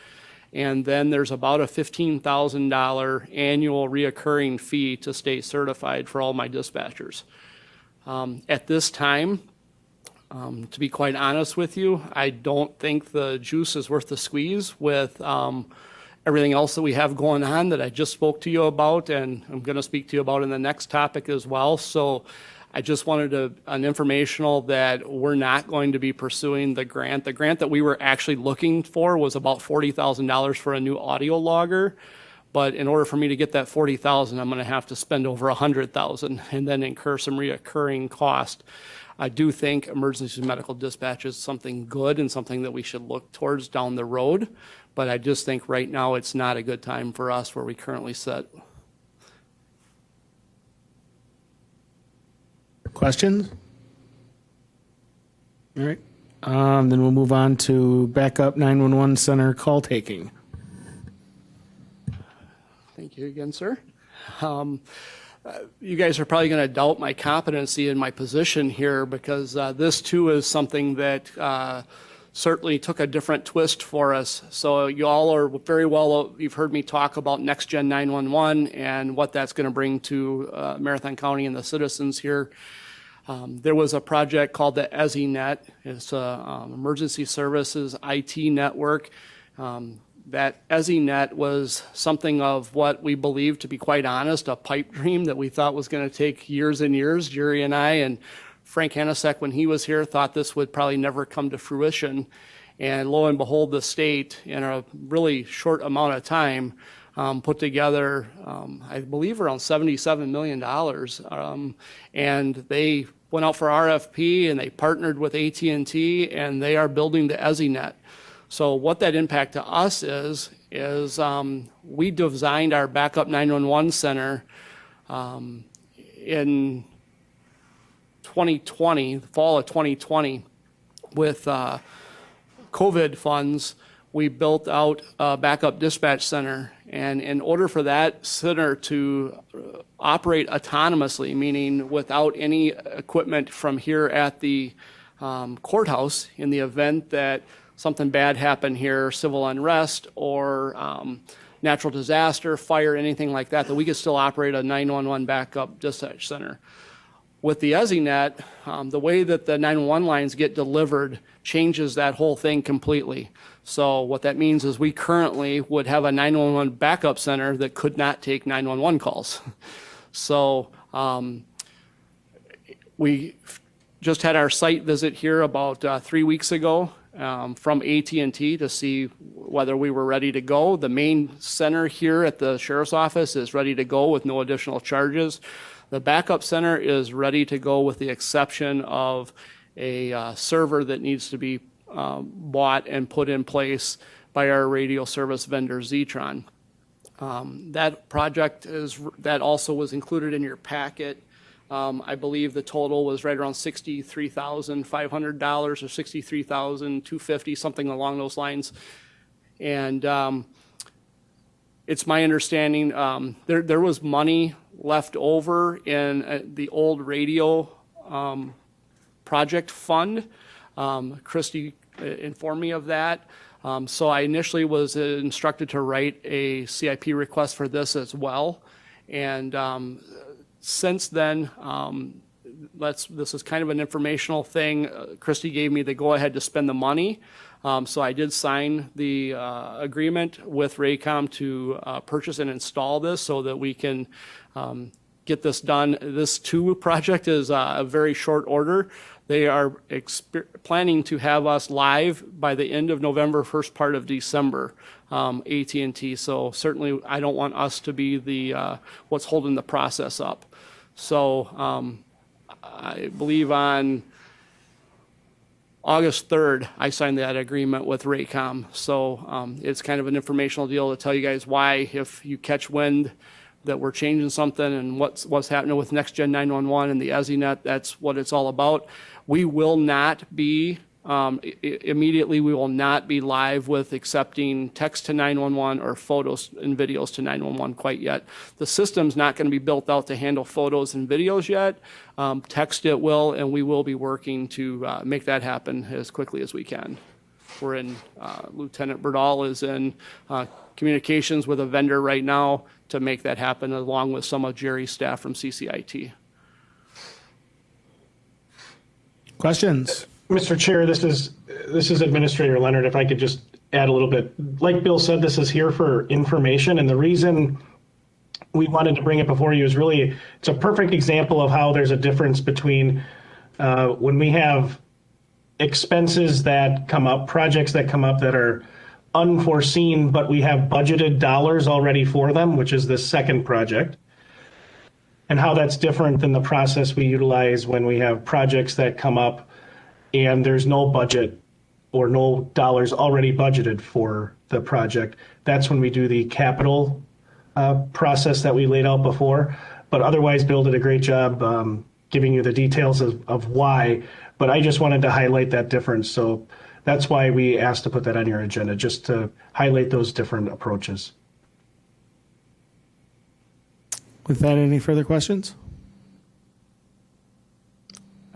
And then there's about a $15,000 annual reoccurring fee to stay certified for all my dispatchers. At this time, to be quite honest with you, I don't think the juice is worth the squeeze with everything else that we have going on that I just spoke to you about, and I'm going to speak to you about in the next topic as well. So I just wanted an informational that we're not going to be pursuing the grant. The grant that we were actually looking for was about $40,000 for a new audio logger. But in order for me to get that $40,000, I'm going to have to spend over $100,000 and then incur some reoccurring cost. I do think emergency medical dispatch is something good and something that we should look towards down the road. But I just think right now it's not a good time for us where we currently sit. Questions? All right. Then we'll move on to backup 911 center call taking. Thank you again, sir. You guys are probably going to doubt my competency in my position here because this too is something that certainly took a different twist for us. So you all are very well, you've heard me talk about Next Gen 911 and what that's going to bring to Marathon County and the citizens here. There was a project called the EZINet. It's an emergency services IT network. That EZINet was something of what we believed, to be quite honest, a pipe dream that we thought was going to take years and years. Jerry and I and Frank Hanasek, when he was here, thought this would probably never come to fruition. And lo and behold, the state, in a really short amount of time, put together, I believe, around $77 million. And they went out for RFP, and they partnered with AT&T, and they are building the EZINet. So what that impact to us is we designed our backup 911 center in 2020, the fall of 2020, with COVID funds. We built out a backup dispatch center, and in order for that center to operate autonomously, meaning without any equipment from here at the courthouse, in the event that something bad happened here, civil unrest or natural disaster, fire, anything like that, that we could still operate a 911 backup dispatch center. With the EZINet, the way that the 911 lines get delivered changes that whole thing completely. So what that means is we currently would have a 911 backup center that could not take 911 calls. So we just had our site visit here about 3 weeks ago from AT&T to see whether we were ready to go. The main center here at the sheriff's office is ready to go with no additional charges. The backup center is ready to go with the exception of a server that needs to be bought and put in place by our radio service vendor, Zetron. That project that also was included in your packet. I believe the total was right around $63,500 or $63,250, something along those lines. And it's my understanding there was money left over in the old radio project fund. Christy informed me of that. So I initially was instructed to write a CIP request for this as well. And since then, this is kind of an informational thing. Christy gave me the go-ahead to spend the money. So I did sign the agreement with Raycom to purchase and install this so that we can get this done. This too project is a very short order. They are planning to have us live by the end of November, first part of December, AT&T. So certainly I don't want us to be the what's holding the process up. So I believe on August 3rd, I signed that agreement with Raycom. So it's kind of an informational deal to tell you guys why, if you catch wind that we're changing something and what's happening with Next Gen 911 and the EZINet, that's what it's all about. We will not be Immediately, we will not be live with accepting text to 911 or photos and videos to 911 quite yet. The system's not going to be built out to handle photos and videos yet. Text it will, and we will be working to make that happen as quickly as we can. We're in, Lieutenant Berdal is in communications with a vendor right now to make that happen, along with some of Jerry's staff from CCIT. Questions? Mr. Chair, this is Administrator Leonard. If I could just add a little bit. Like Bill said, this is here for information, and the reason we wanted to bring it before you is really, it's a perfect example of how there's a difference between when we have expenses that come up, projects that come up that are unforeseen, but we have budgeted dollars already for them, which is this second project, and how that's different than the process we utilize when we have projects that come up and there's no budget or no dollars already budgeted for the project. That's when we do the capital process that we laid out before. But otherwise, Bill did a great job giving you the details of why. But I just wanted to highlight that difference. So that's why we asked to put that on your agenda, just to highlight those different approaches. With that, any further questions?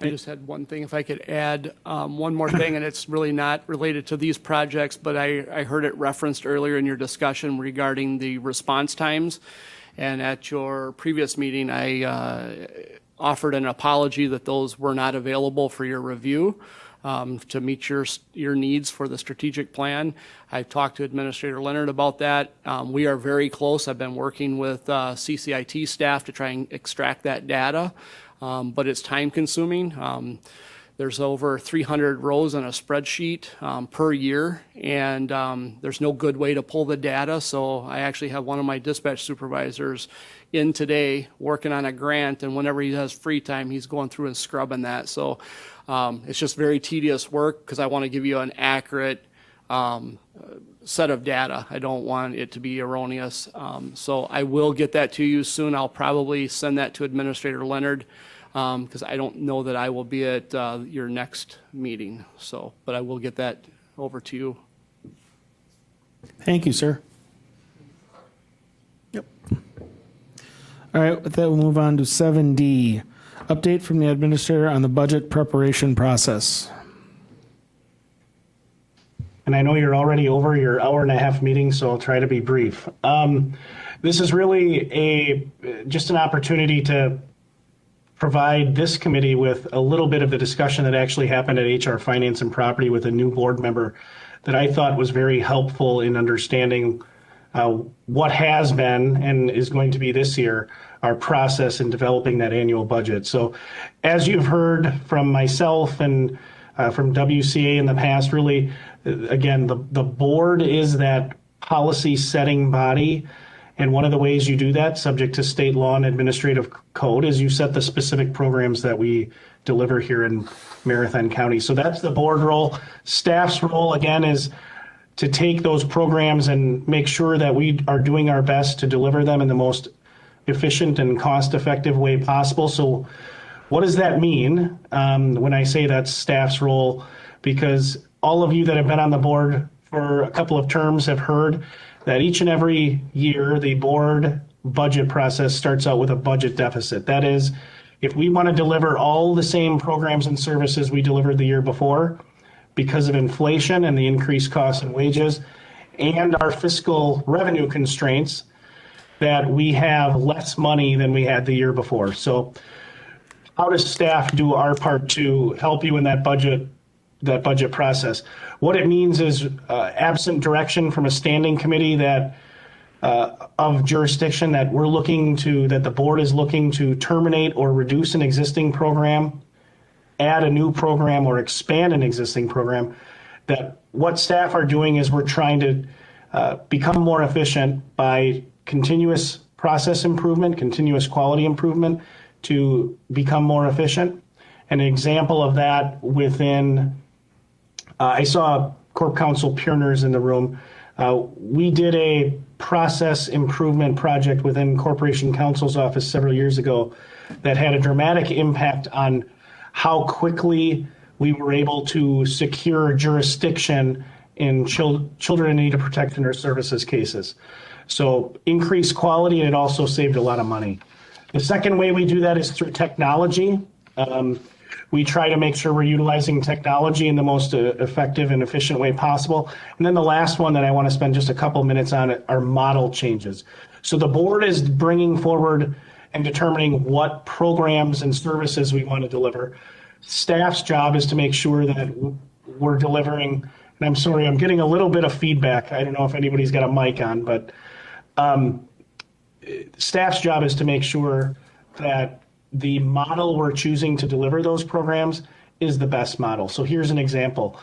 I just had one thing, if I could add one more thing, and it's really not related to these projects, but I heard it referenced earlier in your discussion regarding the response times. And at your previous meeting, I offered an apology that those were not available for your review to meet your needs for the strategic plan. I talked to Administrator Leonard about that. We are very close. I've been working with CCIT staff to try and extract that data. But it's time consuming. There's over 300 rows in a spreadsheet per year, and there's no good way to pull the data. So I actually have one of my dispatch supervisors in today working on a grant, and whenever he has free time, he's going through and scrubbing that. So it's just very tedious work because I want to give you an accurate set of data. I don't want it to be erroneous. So I will get that to you soon. I'll probably send that to Administrator Leonard because I don't know that I will be at your next meeting. So, but I will get that over to you. Thank you, sir. Yep. All right, with that, we'll move on to 7D. Update from the administrator on the budget preparation process. And I know you're already over your hour-and-a-half meeting, so I'll try to be brief. This is really just an opportunity to provide this committee with a little bit of the discussion that actually happened at HR Finance and Property with a new board member that I thought was very helpful in understanding what has been and is going to be this year our process in developing that annual budget. So as you've heard from myself and from WCA in the past, really, again, the board is that policy setting body. And one of the ways you do that, subject to state law and administrative code, is you set the specific programs that we deliver here in Marathon County. So that's the board role. Staff's role, again, is to take those programs and make sure that we are doing our best to deliver them in the most efficient and cost-effective way possible. So what does that mean when I say that's staff's role? Because all of you that have been on the board for a couple of terms have heard that each and every year the board budget process starts out with a budget deficit. That is, if we want to deliver all the same programs and services we delivered the year before, because of inflation and the increased costs and wages and our fiscal revenue constraints, that we have less money than we had the year before. So how does staff do our part to help you in that budget process? What it means is absent direction from a standing committee that of jurisdiction that that the board is looking to terminate or reduce an existing program, add a new program, or expand an existing program, that what staff are doing is we're trying to become more efficient by continuous process improvement, continuous quality improvement to become more efficient. An example of that within, I saw Corp Counsel Pureners in the room. We did a process improvement project within Corporation Counsel's office several years ago that had a dramatic impact on how quickly we were able to secure jurisdiction in children in need of protection or services cases. So increased quality, and it also saved a lot of money. The second way we do that is through technology. We try to make sure we're utilizing technology in the most effective and efficient way possible. And then the last one that I want to spend just a couple minutes on are model changes. So the board is bringing forward and determining what programs and services we want to deliver. Staff's job is to make sure that we're delivering, and I'm sorry, I'm getting a little bit of feedback. I don't know if anybody's got a mic on, but staff's job is to make sure that the model we're choosing to deliver those programs is the best model. So here's an example.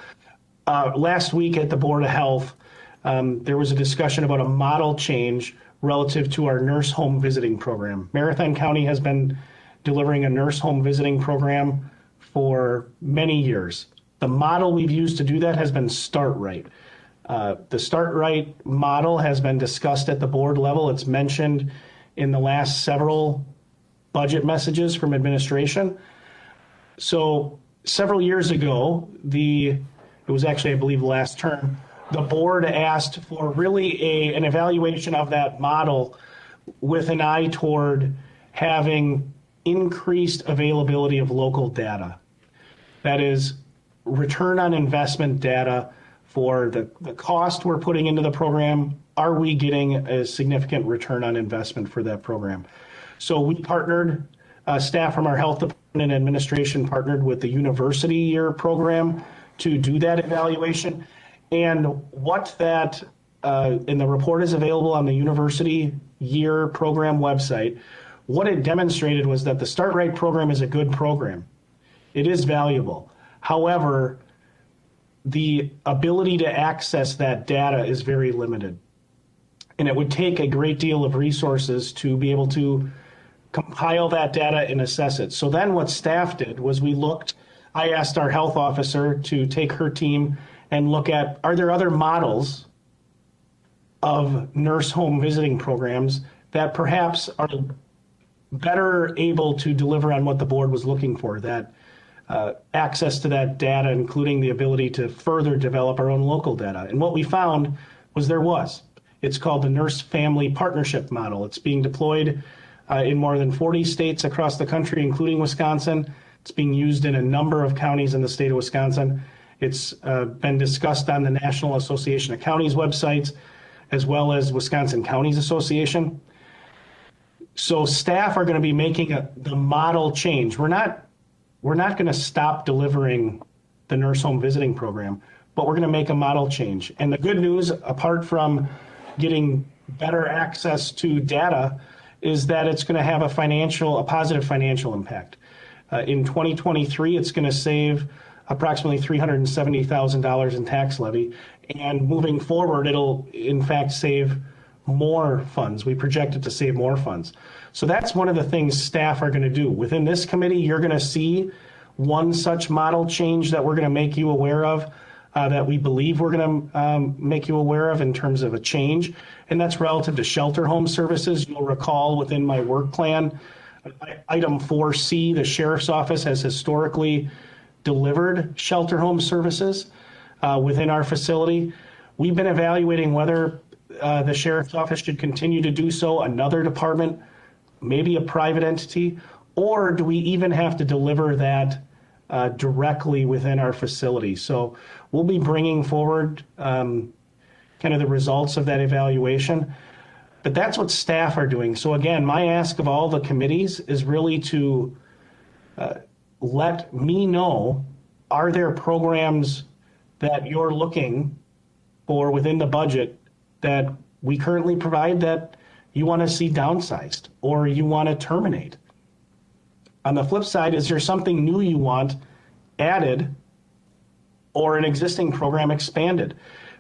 Last week at the Board of Health, there was a discussion about a model change relative to our nurse home visiting program. Marathon County has been delivering a nurse home visiting program for many years. The model we've used to do that has been Start Right. The Start Right model has been discussed at the board level. It's mentioned in the last several budget messages from administration. So several years ago, it was actually, I believe, last term, the board asked for really an evaluation of that model with an eye toward having increased availability of local data. That is, return on investment data for the cost we're putting into the program. Are we getting a significant return on investment for that program? So we partnered, staff from our health department and administration partnered with the university year program to do that evaluation. And what that, and the report is available on the university year program website. What it demonstrated was that the Start Right program is a good program. It is valuable. However, the ability to access that data is very limited. And it would take a great deal of resources to be able to compile that data and assess it. So then what staff did was I asked our health officer to take her team and look at, are there other models of nurse home visiting programs that perhaps are better able to deliver on what the board was looking for, that access to that data, including the ability to further develop our own local data. And what we found was it's called the Nurse Family Partnership Model. It's being deployed in more than 40 states across the country, including Wisconsin. It's being used in a number of counties in the state of Wisconsin. It's been discussed on the National Association of Counties websites, as well as Wisconsin Counties Association. So staff are going to be making the model change. We're not going to stop delivering the nurse home visiting program, but we're going to make a model change. And the good news, apart from getting better access to data, is that it's going to have a positive financial impact. In 2023, it's going to save approximately $370,000 in tax levy. And moving forward, it'll in fact save more funds. We project it to save more funds. So that's one of the things staff are going to do. Within this committee, you're going to see one such model change that we're going to make you aware of, that we believe we're going to make you aware of in terms of a change. And that's relative to shelter home services. You'll recall within my work plan, item 4C, the sheriff's office has historically delivered shelter home services within our facility. We've been evaluating whether the sheriff's office should continue to do so, another department, maybe a private entity, or do we even have to deliver that directly within our facility? So we'll be bringing forward kind of the results of that evaluation. But that's what staff are doing. So again, my ask of all the committees is really to let me know, are there programs that you're looking for within the budget that we currently provide that you want to see downsized or you want to terminate? On the flip side, is there something new you want added or an existing program expanded?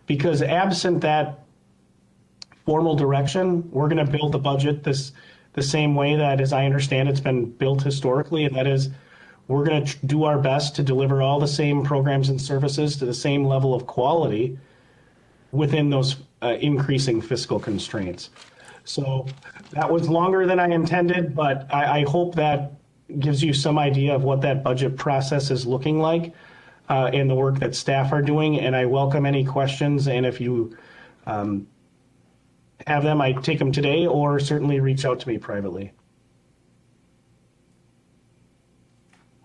Because absent that formal direction, we're going to build the budget the same way that, as I understand, it's been built historically, and that is we're going to do our best to deliver all the same programs and services to the same level of quality within those increasing fiscal constraints. So that was longer than I intended, but I hope that gives you some idea of what that budget process is looking like. and the work that staff are doing, and I welcome any questions, and if you have them, I take them today, or certainly reach out to me privately.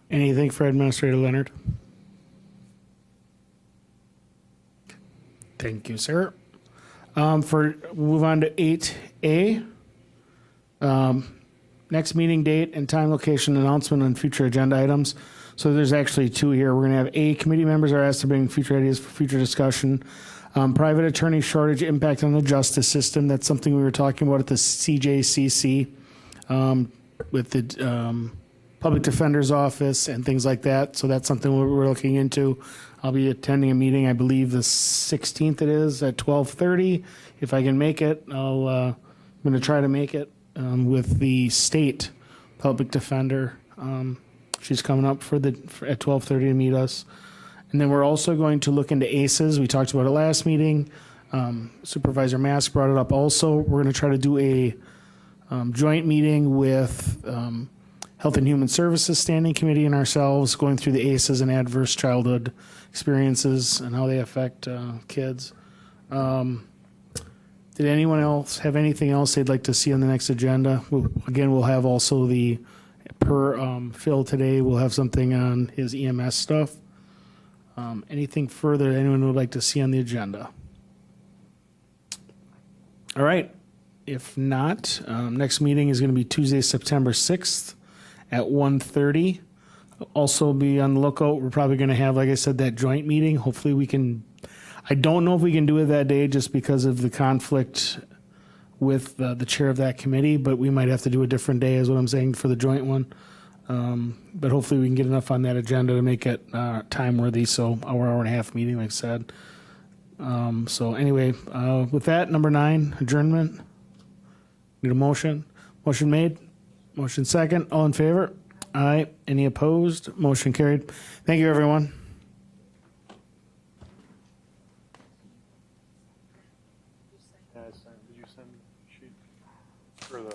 Anything for Administrator Leonard? Thank you, sir. We'll move on to 8A. Next meeting date and time, location, announcement on future agenda items. So there's actually two here. We're going to have A, committee members are asked to bring future ideas for future discussion. Private attorney shortage impact on the justice system. That's something we were talking about at the CJCC with the public defender's office and things like that. So that's something we're looking into. I'll be attending a meeting, I believe the 16th it is, at 12:30. If I can make it, I'm going to try to make it with the state public defender. She's coming up at 12:30 to meet us. And then we're also going to look into ACEs. We talked about it last meeting. Supervisor Mask brought it up also. We're going to try to do a joint meeting with Health and Human Services Standing Committee and ourselves, going through the ACEs and adverse childhood experiences and how they affect kids. Did anyone else have anything else they'd like to see on the next agenda? We'll have also Phil today, we'll have something on his EMS stuff. Anything further anyone would like to see on the agenda? All right. If not, next meeting is going to be Tuesday, September 6th at 1:30. Also be on the lookout. We're probably going to have, like I said, that joint meeting. Hopefully we can, I don't know if we can do it that day just because of the conflict with the chair of that committee, but we might have to do a different day is what I'm saying for the joint one. But hopefully we can get enough on that agenda to make it time worthy. So hour and a half meeting, like I said. So anyway, with that, number 9, adjournment. Need a motion? Motion made. Motion second. All in favor? Aye. Any opposed? Motion carried. Thank you, everyone.